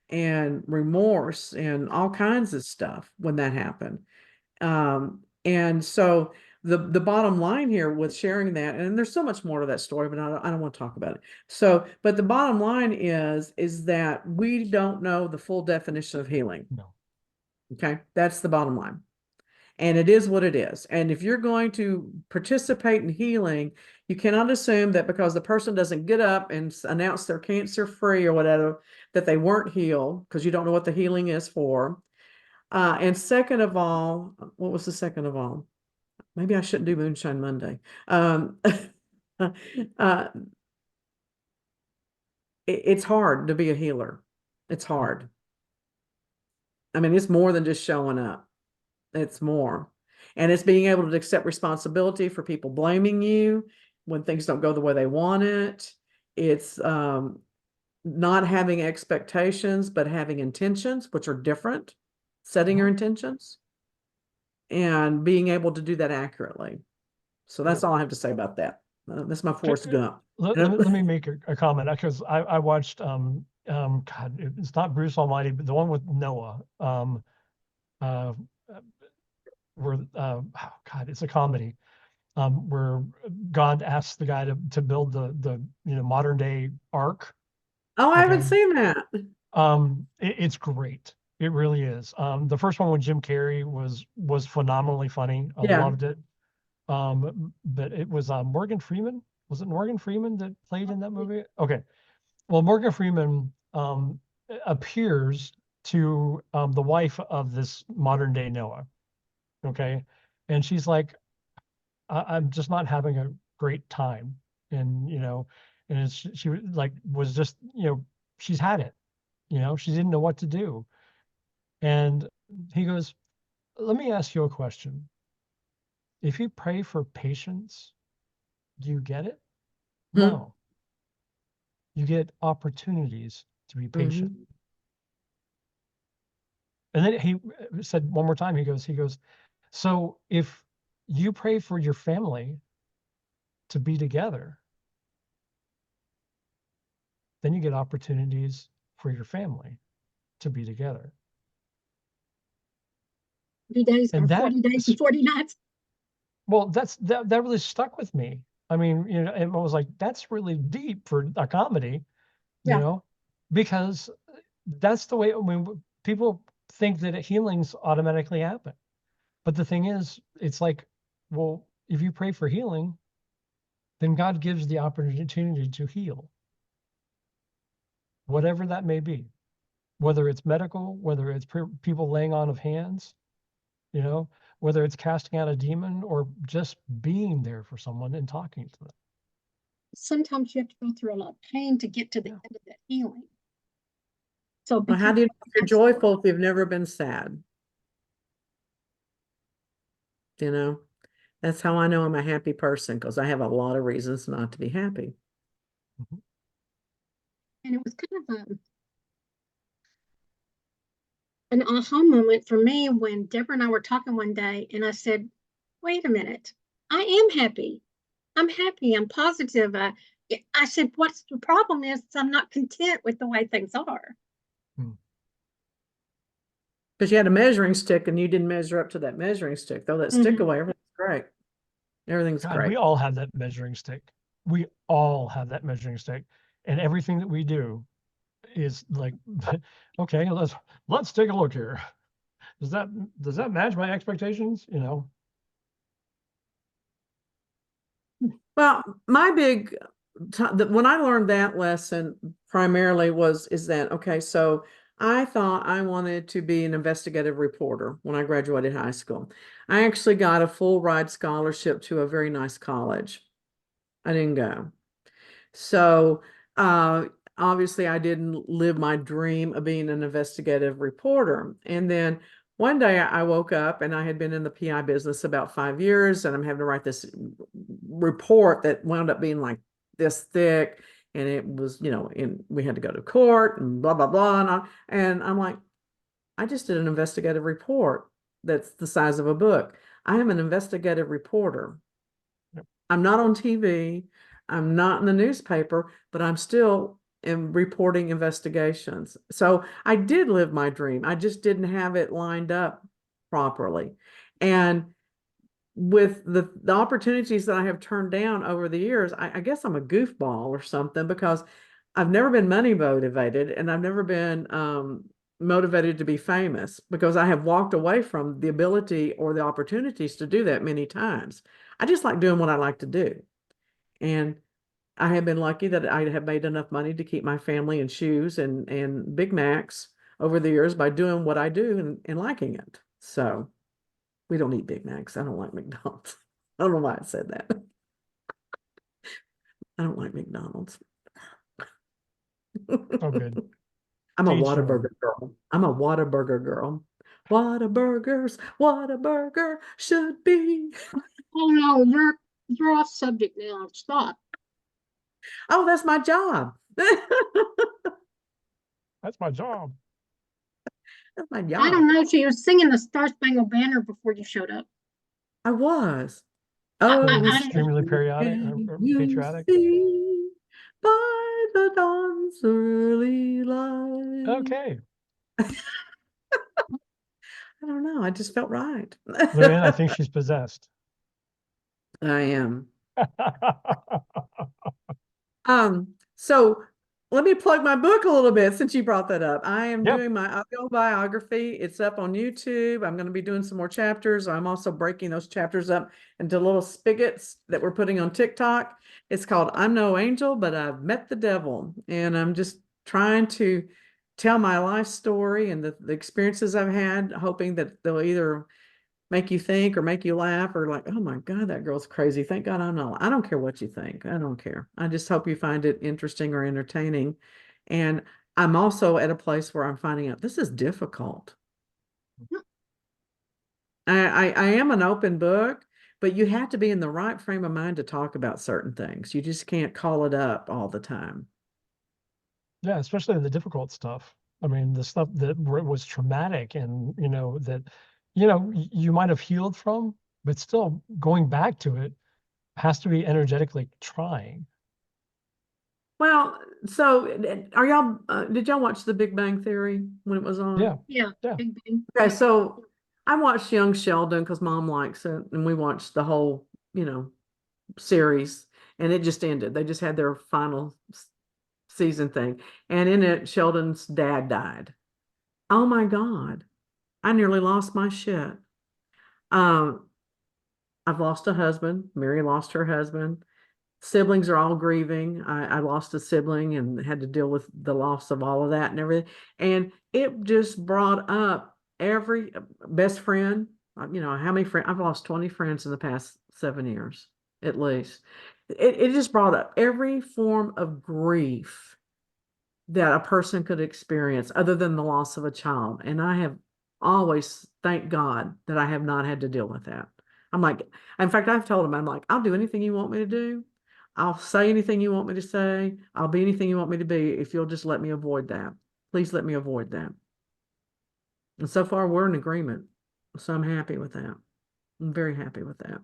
and remorse and all kinds of stuff when that happened. And so the bottom line here with sharing that, and there's so much more to that story, but I don't want to talk about it. So, but the bottom line is that we don't know the full definition of healing. No. Okay, that's the bottom line. And it is what it is. And if you're going to participate in healing, you cannot assume that because the person doesn't get up and announce they're cancer free or whatever, that they weren't healed, because you don't know what the healing is for. And second of all, what was the second of all? Maybe I shouldn't do Moonshine Monday. It's hard to be a healer. It's hard. I mean, it's more than just showing up. It's more. And it's being able to accept responsibility for people blaming you when things don't go the way they want it. It's not having expectations, but having intentions, which are different, setting your intentions and being able to do that accurately. So that's all I have to say about that. That's my Forrest Gump. Let me make a comment because I watched God, it's not Bruce Almighty, but the one with Noah. Where oh God, it's a comedy. Where God asks the guy to build the modern day ark. Oh, I haven't Okay. seen that. It's great. It really is. The first one with Jim Carrey was phenomenally funny. I Yeah. loved it. But it was Morgan Freeman. Was it Morgan Freeman that played in that movie? Okay. Well, Morgan Freeman appears to the wife of this modern day Noah. Okay. And she's like, I'm just not having a great time. And, and she like was just, she's had it, she didn't know what to do. And he goes, let me ask you a question. If you pray for patience, do you get it? No. You get opportunities to be patient. Mm-hmm. And then he said one more time, he goes, so if you pray for your family to be together, then you get opportunities for your family to be together. 40 days and or that 40 days and 40 nights. Well, that really stuck with me. I mean, and I was like, that's really deep for a comedy, Yeah. because that's the way, I mean, people think that healings automatically happen. But the thing is, it's like, well, if you pray for healing, then God gives the opportunity to heal, whatever that may be, whether it's medical, whether it's people laying on of hands, whether it's casting out a demon or just being there for someone and talking to them. Sometimes you have to go through a lot of pain to get to the Yeah. end of that healing. So Well, how because do you know if you're joyful if you've never been sad? That's how I know I'm a happy person, because I have a lot of reasons not to be happy. and it was kind of an aha moment for me when Deborah and I were talking one day, and I said, wait a minute, I am happy. I'm happy. I'm positive. I said, what's the problem is I'm not content with the way things are. Because you had a measuring stick and you didn't measure up to that measuring stick. Throw that stick away, everything's great. Everything's God, great. we all have that measuring stick. We all have that measuring stick. And everything that we do is like, okay, let's take a look here. Does that match my expectations? Well, my big when I learned that lesson primarily is that, okay, so I thought I wanted to be an investigative reporter when I graduated high school. I actually got a full ride scholarship to a very nice college. I didn't go. So obviously I didn't live my dream of being an investigative reporter. And then one day I woke up and I had been in the PI business about 5 years, and I'm having to write this report that wound up being like this thick. And it was, and we had to go to court and blah, blah, blah. And I'm like, I just did an investigative report that's the size of a book. I am an investigative reporter. Yep. I'm not on TV. I'm not in the newspaper, but I'm still reporting investigations. So I did live my dream. I just didn't have it lined up properly. And with the opportunities that I have turned down over the years, I guess I'm a goofball or something, because I've never been money motivated, and I've never been motivated to be famous, because I have walked away from the ability or the opportunities to do that many times. I just like doing what I like to do. And I have been lucky that I have made enough money to keep my family in shoes and Big Macs over the years by doing what I do and liking it. So we don't eat Big Macs. I don't like McDonald's. I don't know why I said that. I don't like McDonald's. Oh, good. I'm a Each your own. Whataburger girl. I'm a Whataburger girl. Whataburgers, what a burger should be. Oh no, you're off subject now. Stop. Oh, that's my job. That's my job. That's my I job. don't know if you were singing the Star Spangled Banner before you showed up. I was. I Oh, Extremely periodic or you patriotic. see by the dawn's early light. Okay. I don't know. I just felt right. Luann, I think she's possessed. I am. So let me plug my book a little bit since you brought that up. I am Yep. doing my autobiography. It's up on YouTube. I'm going to be doing some more chapters. I'm also breaking those chapters up into little spigots that we're putting on TikTok. It's called I'm No Angel, but I've Met the Devil. And I'm just trying to tell my life story and the experiences I've had, hoping that they'll either make you think or make you laugh, or like, oh my God, that girl's crazy. Thank God I'm not. I don't care what you think. I don't care. I just hope you find it interesting or entertaining. And I'm also at a place where I'm finding out this is difficult. I am an open book, but you have to be in the right frame of mind to talk about certain things. You just can't call it up all the time. Yeah, especially the difficult stuff. I mean, the stuff that was traumatic and, that, you might have healed from, but still going back to it has to be energetically trying. Well, so are y'all, did y'all watch The Big Bang Theory when it was on? Yeah. Yeah. Yeah. Big Bang. Okay, so I watched Young Sheldon because Mom likes it, and we watched the whole, series. and it just ended. They just had their final season thing. And in it, Sheldon's dad died. Oh my God. I nearly lost my shit. Um, I've lost a husband. Mary lost her husband. Siblings are all grieving. I lost a sibling and had to deal with the loss of all of that and everything. And it just brought up every best friend. How many friends? I've lost 20 friends in the past 7 years, at least. It just brought up every form of grief that a person could experience other than the loss of a child. And I have always, thank God, that I have not had to deal with that. I'm like, in fact, I've told him, I'm like, I'll do anything you want me to do. I'll say anything you want me to say. I'll be anything you want me to be if you'll just let me avoid that. Please let me avoid that. And so far, we're in agreement. So I'm happy with that. I'm very happy with that.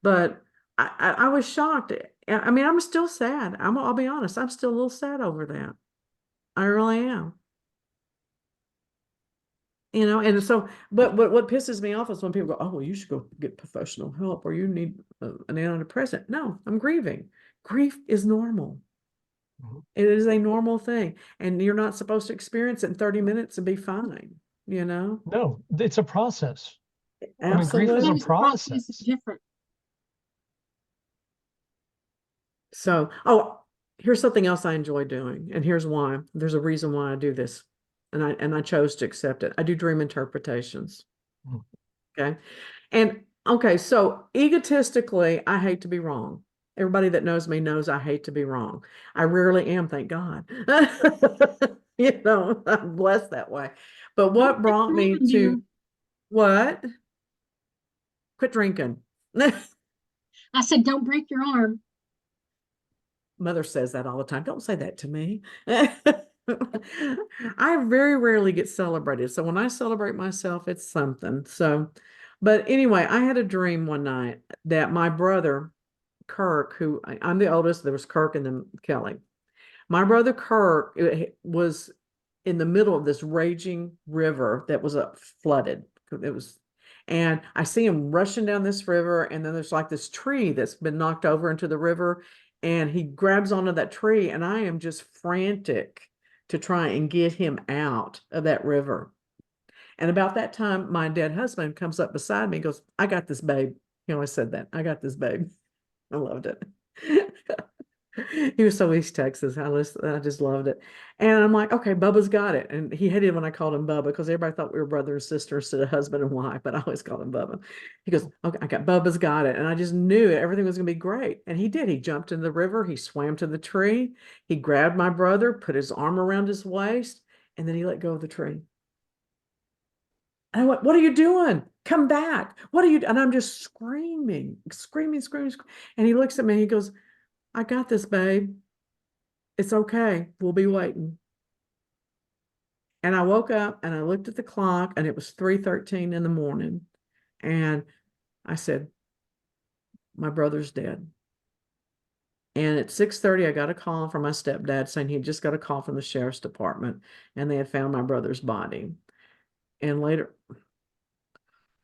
But I was shocked. I mean, I'm still sad. I'll be honest. I'm still a little sad over that. I really am. And so, but what pisses me off is when people go, oh, well, you should go get professional help or you need an antidepressant. No, I'm grieving. Grief is normal. Mhm. It is a normal thing. And you're not supposed to experience it in 30 minutes and be fine, No, it's a process. I mean, grief is Absolutely. a Sometimes the process is process. different. So, here's something else I enjoy doing, and here's why. There's a reason why I do this, and I chose to accept it. I do dream interpretations. Mm. Okay. And okay, so egotistically, I hate to be wrong. Everybody that knows me knows I hate to be wrong. I rarely am, thank God. I'm blessed that way. But what brought me to what? Quit drinking. I said, don't break your arm. Mother says that all the time. Don't say that to me. I very rarely get celebrated. So when I celebrate myself, it's something. So, but anyway, I had a dream one night that my brother, Kirk, I'm the oldest, there was Kirk and then Kelly. My brother Kirk was in the middle of this raging river that was flooded. And I see him rushing down this river, and then there's like this tree that's been knocked over into the river, and he grabs onto that tree, and I am just frantic to try and get him out of that river. And about that time, my dead husband comes up beside me and goes, I got this, babe. He always said that. I got this, babe. I loved it. He was so East Texas. I just loved it. And I'm like, okay, Bubba's got it. And he hated when I called him Bubba because everybody thought we were brother and sister instead of husband and wife, but I always called him Bubba. He goes, okay, I got Bubba's got it. And I just knew it. Everything was going to be great. And he did. He jumped in the river. He swam to the tree. He grabbed my brother, put his arm around his waist, and then he let go of the tree. And I went, what are you doing? Come back. What are you? And I'm just screaming. And he looks at me and he goes, I got this, babe. It's okay. We'll be waiting. And I woke up and I looked at the clock and it was 3:13 in the morning. And I said, my brother's dead. And at 6:30, I got a call from my stepdad saying he just got a call from the sheriff's department and they had found my brother's body. And later,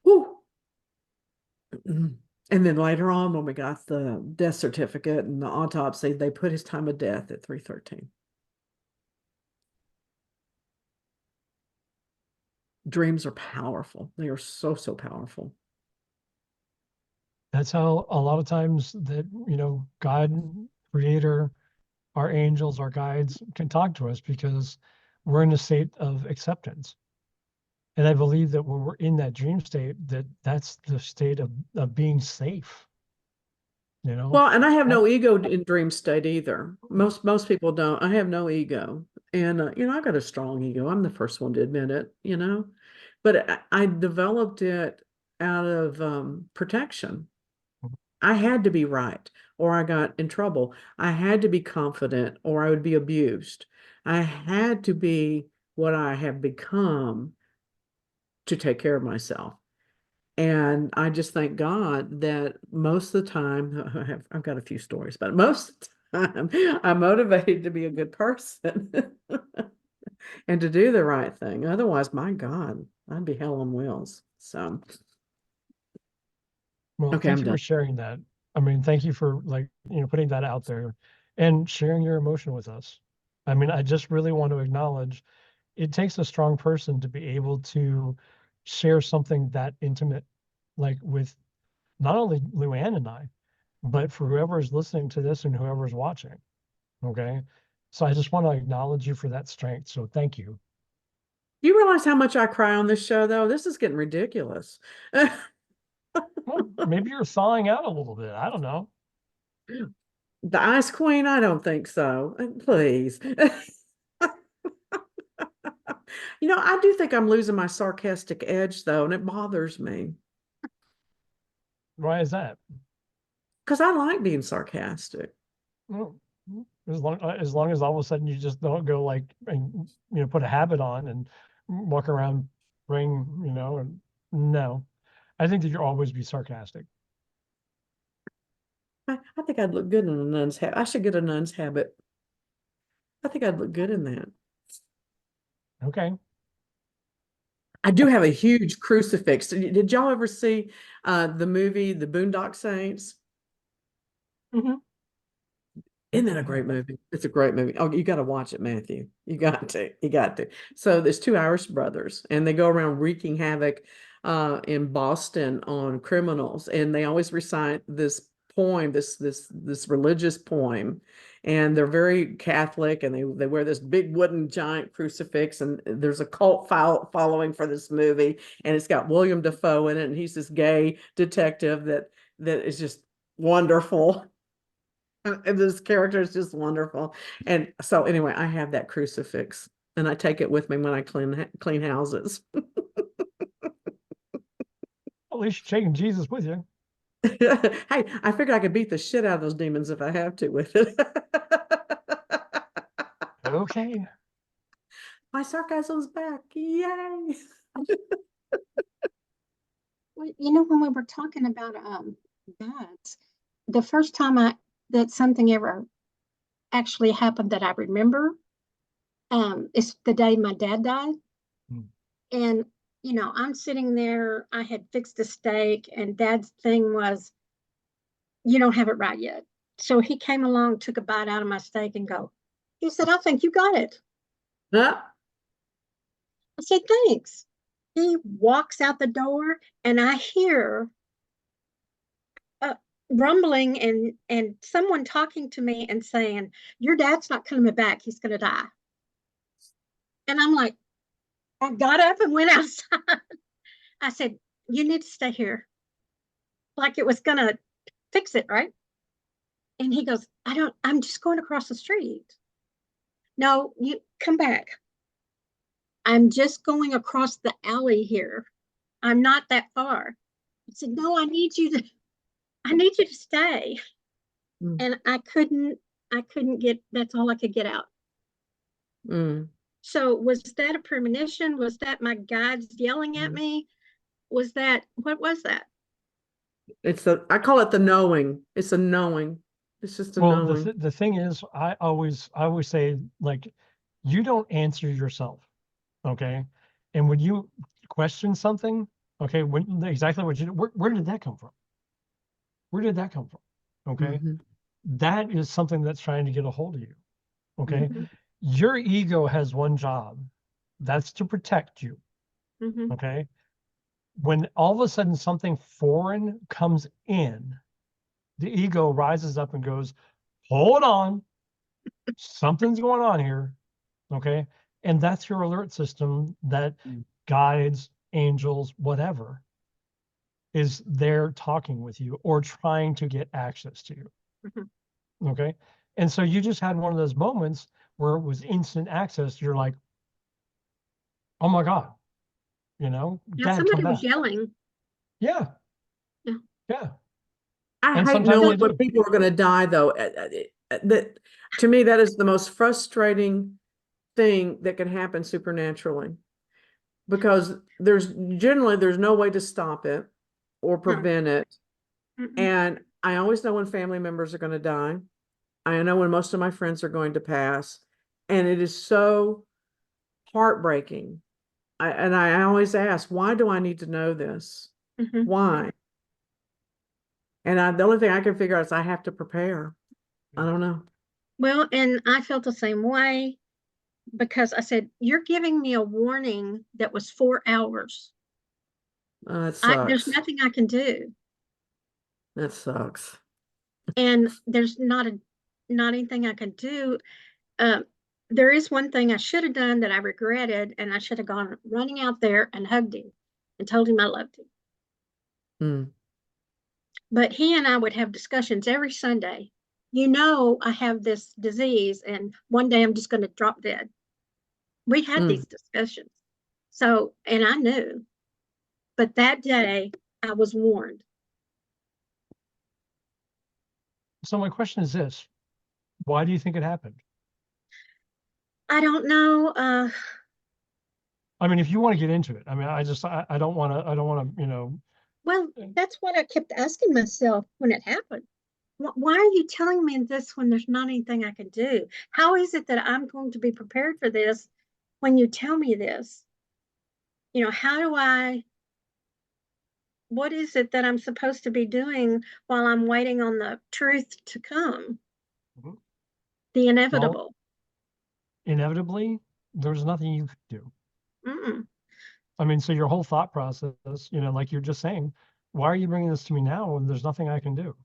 whew, and then later on, when we got the death certificate and the autopsy, they put his time of death at 3:13. Dreams are powerful. They are so, so powerful. That's how a lot of times that, God, creator, our angels, our guides can talk to us because we're in a state of acceptance. And I believe that when we're in that dream state, that's the state of being safe. Well, and I have no ego in dream state either. Most people don't. I have no ego. And I got a strong ego. I'm the first one to admit it, But I developed it out of protection. I had to be right or I got in trouble. I had to be confident or I would be abused. I had to be what I have become to take care of myself. And I just thank God that most of the time, I've got a few stories, but most of the time I'm motivated to be a good person and to do the right thing. Otherwise, my God, I'd be hell on wheels. So, Well, okay, thank I'm you done. for sharing that. I mean, thank you for like, putting that out there and sharing your emotion with us. I mean, I just really want to acknowledge it takes a strong person to be able to share something that intimate, like with not only Luann and I, but for whoever's listening to this and whoever's watching. Okay. So I just want to acknowledge you for that strength. So thank you. You realize how much I cry on this show, though? This is getting ridiculous. Well, maybe you're thawing out a little bit. I don't know. The Ice Queen? I don't think so. Please. I do think I'm losing my sarcastic edge, though, and it bothers me Why is that? because I like being sarcastic. Well, as long as all of a sudden you just don't go like and put a habit on and walk around praying, and no. I think that you'll always be sarcastic. I think I'd look good in a nun's habit. I should get a nun's habit. I think I'd look good in that. Okay. I do have a huge crucifix. Did y'all ever see the movie The Boondock Saints? Mhm. Isn't that a great movie? It's a great movie. Oh, you got to watch it, Matthew. You got to. You got to. So there's two Irish brothers, and they go around wreaking havoc in Boston on criminals, and they always recite this poem, this religious poem, and they're very Catholic, and they wear this big wooden giant crucifix, and there's a cult following for this movie, and it's got William Dafoe in it, and he's this gay detective that is just wonderful. And this character is just wonderful. And so anyway, I have that crucifix and I take it with me when I clean houses. At least you're taking Jesus with you. Hey, I figured I could beat the shit out of those demons if I have to with it. Okay. My sarcasm's back. Yay. Well, when we were talking about that, the first time that something ever actually happened that I remember, is the day my dad died. Hmm. And I'm sitting there, I had fixed a steak, and Dad's thing was, you don't have it right yet. So he came along, took a bite out of my steak and he said, I think you got it. Huh? I said, thanks. He walks out the door and I hear rumbling and someone talking to me and saying, your dad's not coming back. He's going to die. And I'm like, I got up and went outside. I said, you need to stay here. Like it was going to fix it, right? And he goes, I'm just going across the street. No, you come back. I'm just going across the alley here. I'm not that far. I said, no, I need you to stay. Mm. And I couldn't get, that's all I could get out. Mm. So was that a premonition? Was that my guides yelling at me? What was that? I call it the knowing. It's a knowing. It's just a Well, knowing. the thing is, I always say, like, you don't answer yourself. Okay. And when you question something, okay, exactly where did that come from? Where did that come from? Okay. Mhm. That is something that's trying to get a hold of you. Okay. Mhm. Your ego has one job, that's to protect you. Mhm. Okay. When all of a sudden something foreign comes in, the ego rises up and goes, hold on, something's going on here. Okay. And that's your alert system that guides, angels, whatever is there talking with you or trying to get access to you. Mhm. Okay. And so you just had one of those moments where it was instant access. You're like, oh my God, Yeah, Dad, come somebody was back. yelling. Yeah. Yeah. Yeah. I And hate sometimes they knowing when do. people are going to die, though. That to me, that is the most frustrating thing that can happen supernaturally, because there's no way to stop it or No. prevent it. Mm-mm. And I always know when family members are going to die. I know when most of my friends are going to pass, and it is so heartbreaking. I always ask, why do I need to know this? Mhm. Why? And the only thing I can figure out is I have to prepare. I don't know. Well, and I felt the same way because I said, you're giving me a warning that was 4 hours. It There's sucks. nothing I can do. That sucks. And there's not anything I can do. Um, there is one thing I should have done that I regretted, and I should have gone running out there and hugged him and told him I loved him. Mm. But he and I would have discussions every Sunday. I have this disease, and one day I'm just going to drop dead. We had Mm. these discussions. So, and I knew, but that day I was warned. So my question is this: why do you think it happened? I don't know. I mean, if you want to get into it, I mean, I don't want to, Well, that's what I kept asking myself when it happened. Why are you telling me this when there's not anything I can do? How is it that I'm going to be prepared for this when you tell me this? What is it that I'm supposed to be doing while I'm waiting on the truth to come? Mhm. The well, inevitable. inevitably, there's nothing you could do. Mm-mm. I mean, so your whole thought process, like you're just saying, why are you bringing this to me now when there's nothing I can do?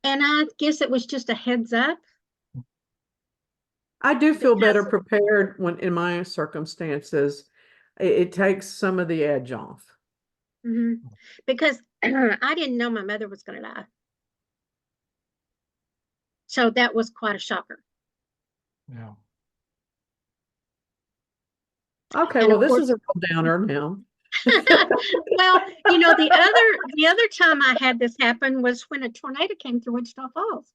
And I guess it was just a heads up I do feel better because prepared when in my circumstances. It takes some of the edge off. mhm, because I didn't know my mother was going to die. So that was quite a shocker. Yeah. Okay, And well, of this course, is a real downer now. well, the other time I had this happen was when a tornado came through Wichita Falls.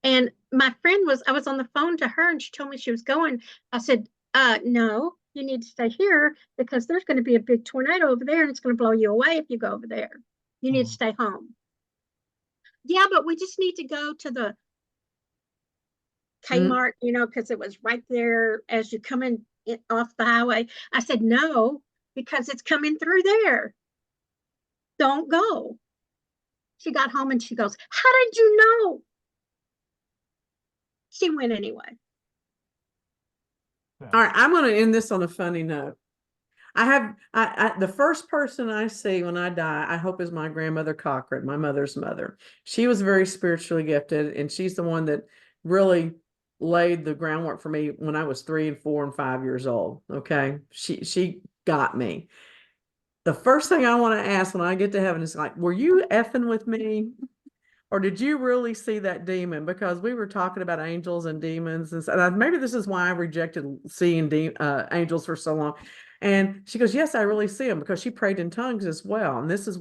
And I was on the phone to her and she told me she was going. I said, no, you need to stay here because there's going to be a big tornado over there and it's going to blow you away if you go over there. You need to stay home. Yeah, but we just need to go to the Mm. Kmart, because it was right there as you come in off the highway. I said, no, because it's coming through there. Don't go. She got home and she goes, how did you know? She went anyway. All right, I'm going to end this on a funny note. The first person I see when I die, I hope is my grandmother Cochran, my mother's mother. She was very spiritually gifted, and she's the one that really laid the groundwork for me when I was 3 and 4 and 5 years old. Okay. She got me. The first thing I want to ask when I get to heaven is like, were you effing with me? Or did you really see that demon? Because we were talking about angels and demons, and maybe this is why I rejected seeing angels for so long. And she goes, "Yes, I really see them," because she prayed in tongues as well. And this is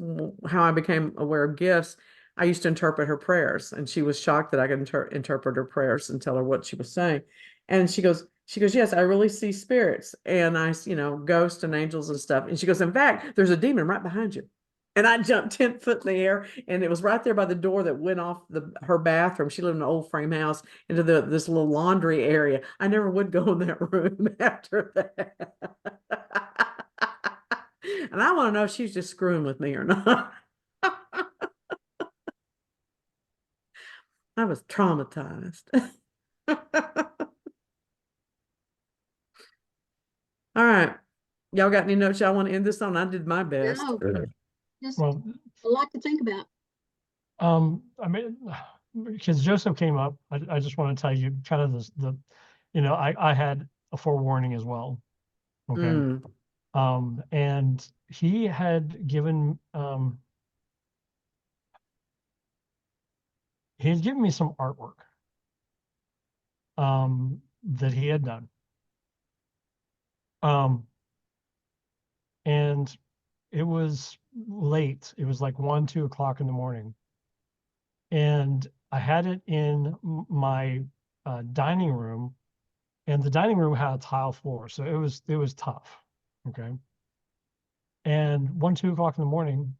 how I became aware of gifts. I used to interpret her prayers, and she was shocked that I could interpret her prayers and tell her what she was saying. And she goes, "Yes, I really see spirits, and ghosts and angels and stuff." And she goes, "In fact, there's a demon right behind you." And I jumped 10 foot in the air, and it was right there by the door that went off her bathroom. She lived in an old frame house into this little laundry area. I never would go in that room after that. And I want to know if she's just screwing with me or not. I was traumatized. All right. Y'all got any notes y'all want to end this on? I did my best. No, just Well, a lot to think about. I mean, because Joseph came up, I just want to tell you kind of I had a forewarning as well. Okay. And he had given me some artwork that he had done. And it was late. It was like 1, 2 o'clock in the morning. And I had it in my dining room, and the dining room had a tile floor, so it was tough. Okay. And 1, 2 o'clock in the morning,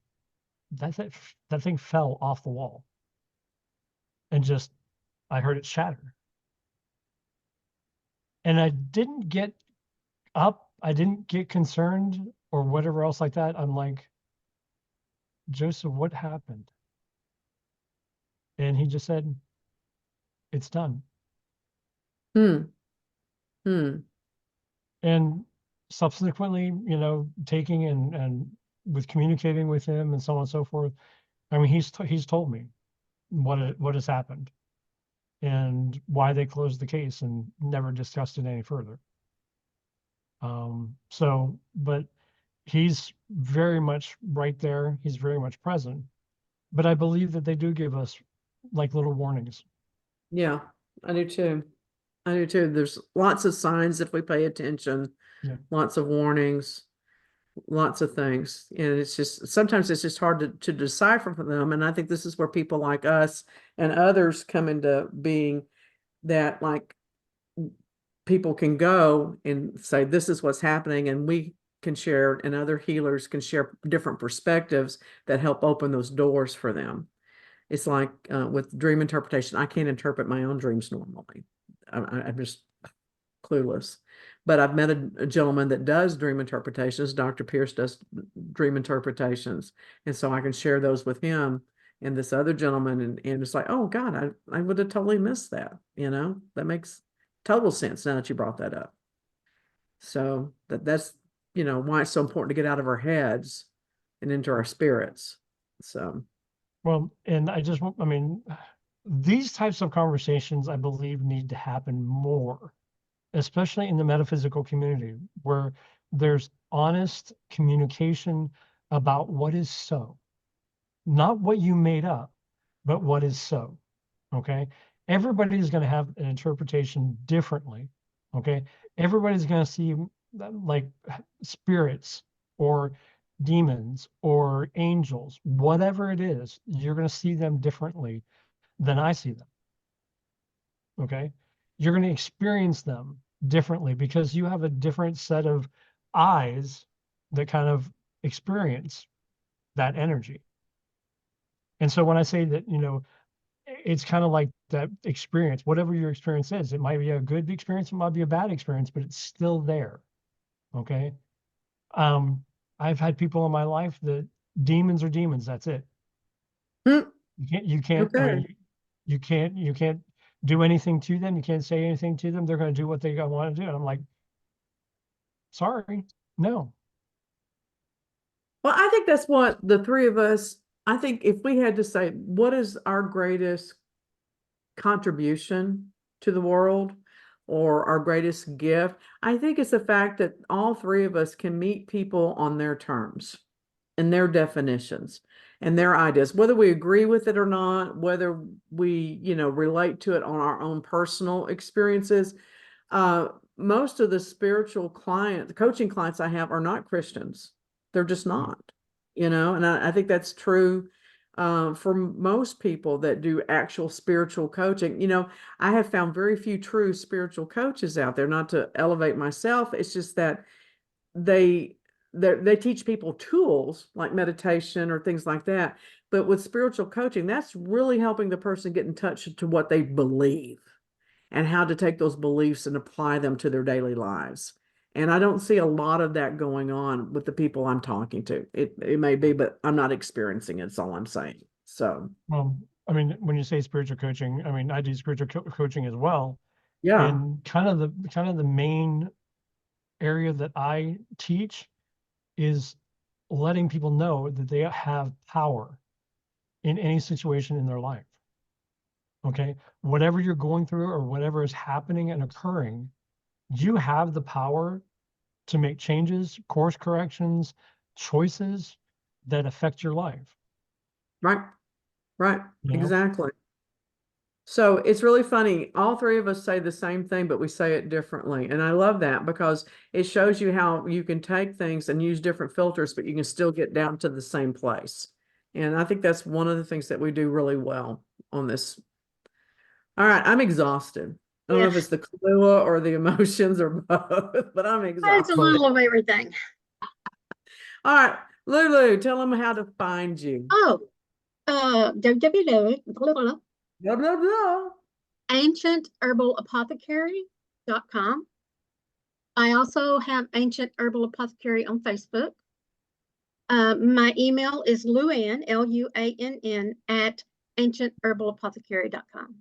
that thing fell off the wall, and I heard it shatter. And I didn't get up, I didn't get concerned or whatever else like that. I'm like, Joseph, what happened? And he just said, it's done. Hmm. Hmm. And subsequently, taking and with communicating with him and so on and so forth. I mean, he's told me what has happened and why they closed the case and never discussed it any further. But he's very much right there. He's very much present. But I believe that they do give us like little warnings. Yeah, I do too. I do too. There's lots of signs if we pay attention, Yeah. lots of warnings, lots of things. And it's just sometimes it's just hard to decipher from them. And I think this is where people like us and others come into being, that like people can go and say, this is what's happening, and we can share, and other healers can share different perspectives that help open those doors for them. It's like with dream interpretation, I can't interpret my own dreams normally. I'm just clueless. But I've met a gentleman that does dream interpretations. Dr. Pierce does dream interpretations. And so I can share those with him and this other gentleman. And it's like, oh God, I would have totally missed that. That makes total sense now that you brought that up. So that's why it's so important to get out of our heads and into our spirits. So Well, and I mean, these types of conversations, I believe, need to happen more, especially in the metaphysical community, where there's honest communication about what is so, not what you made up, but what is so. Okay. Everybody's going to have an interpretation differently. Okay. Everybody's going to see like spirits or demons or angels, whatever it is, you're going to see them differently than I see them. Okay. You're going to experience them differently because you have a different set of eyes that kind of experience that energy. And so when I say that, it's kind of like that experience, whatever your experience is, it might be a good experience, it might be a bad experience, but it's still there. Okay. I've had people in my life that demons are demons. That's it. mm, I okay. mean, you can't do anything to them. You can't say anything to them. They're going to do what they want to do. And I'm like, sorry, no. Well, I think that's what the three of us, I think if we had to say, what is our greatest contribution to the world or our greatest gift, I think it's the fact that all three of us can meet people on their terms and their definitions and their ideas, whether we agree with it or not, whether we, relate to it on our own personal experiences. Most of the spiritual clients, the coaching clients I have are not Christians. They're just not, and I think that's true for most people that do actual spiritual coaching. I have found very few true spiritual coaches out there, not to elevate myself. It's just that they they teach people tools like meditation or things like that. But with spiritual coaching, that's really helping the person get in touch to what they believe and how to take those beliefs and apply them to their daily lives. And I don't see a lot of that going on with the people I'm talking to. It may be, but I'm not experiencing it. That's all I'm saying. So Well, I mean, when you say spiritual coaching, I mean, I do spiritual coaching as well. yeah, And kind of the main area that I teach is letting people know that they have power in any situation in their life. Okay. Whatever you're going through or whatever is happening and occurring, you have the power to make changes, course corrections, choices that affect your life. right, right, You know, exactly. So it's really funny. All three of us say the same thing, but we say it differently. And I love that because it shows you how you can take things and use different filters, but you can still get down to the same place. And I think that's one of the things that we do really well on this. All right, I'm exhausted. I don't know if it's Yes, the Kahlua or the emotions or both, but I'm it's a exhausted. little of everything. All right, Lulu, tell them how to find you. Oh, www. Blah, blah, blah. ancientherbalapothecary.com. I also have Ancient Herbal Apothecary on Facebook. My email is Luann, Luann, at ancientherbalapothecary.com.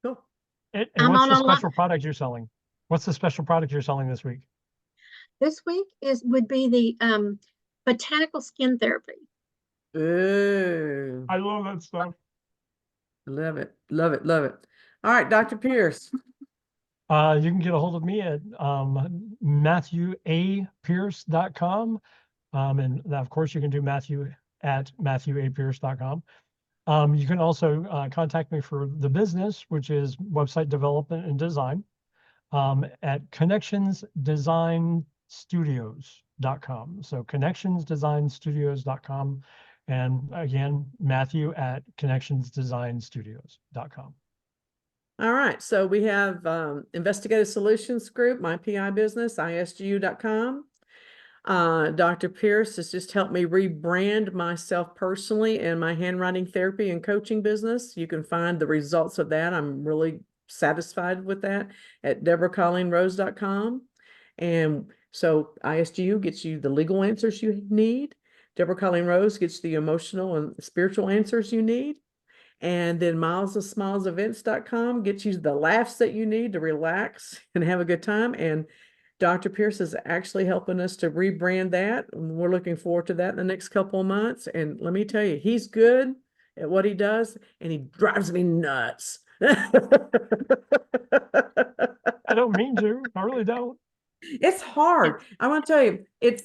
Cool. And I'm what's on the a lot. special product you're selling? What's the special product you're selling this week? This week would be the botanical skin therapy. Ooh, I love that stuff. love it, love it, love it. All right, Dr. Pierce. You can get a hold of me at MatthewAPierce.com. And of course, you can do Matthew at MatthewAPierce.com. You can also contact me for the business, which is website development and design, at connectionsdesignstudios.com. So connectionsdesignstudios.com. And again, Matthew at connectionsdesignstudios.com. All right, so we have Investigative Solutions Group, my PI business, isgu.com. Dr. Pierce has just helped me rebrand myself personally and my handwriting therapy and coaching business. You can find the results of that. I'm really satisfied with that at DeborahColleenRose.com. And so ISGU gets you the legal answers you need. Deborah Colleen Rose gets the emotional and spiritual answers you need. And then milesofsmilesevents.com gets you the laughs that you need to relax and have a good time. And Dr. Pierce is actually helping us to rebrand that. And we're looking forward to that in the next couple of months. And let me tell you, he's good at what he does, and he drives me nuts. I don't mean to. I really don't. It's hard. I want to tell you, it's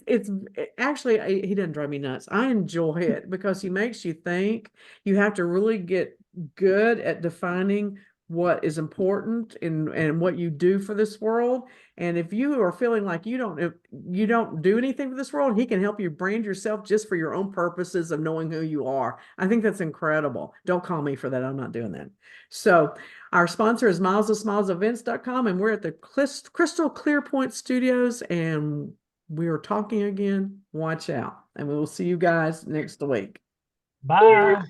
actually, he doesn't drive me nuts. I enjoy it because he makes you think. You have to really get good at defining what is important and what you do for this world. And if you are feeling like you don't do anything for this world, he can help you brand yourself just for your own purposes of knowing who you are. I think that's incredible. Don't call me for that. I'm not doing that. So our sponsor is milesofsmilesevents.com, and we're at the Crystal Clear Point Studios, and we are talking again. Watch out, and we will see you guys next week. Bye.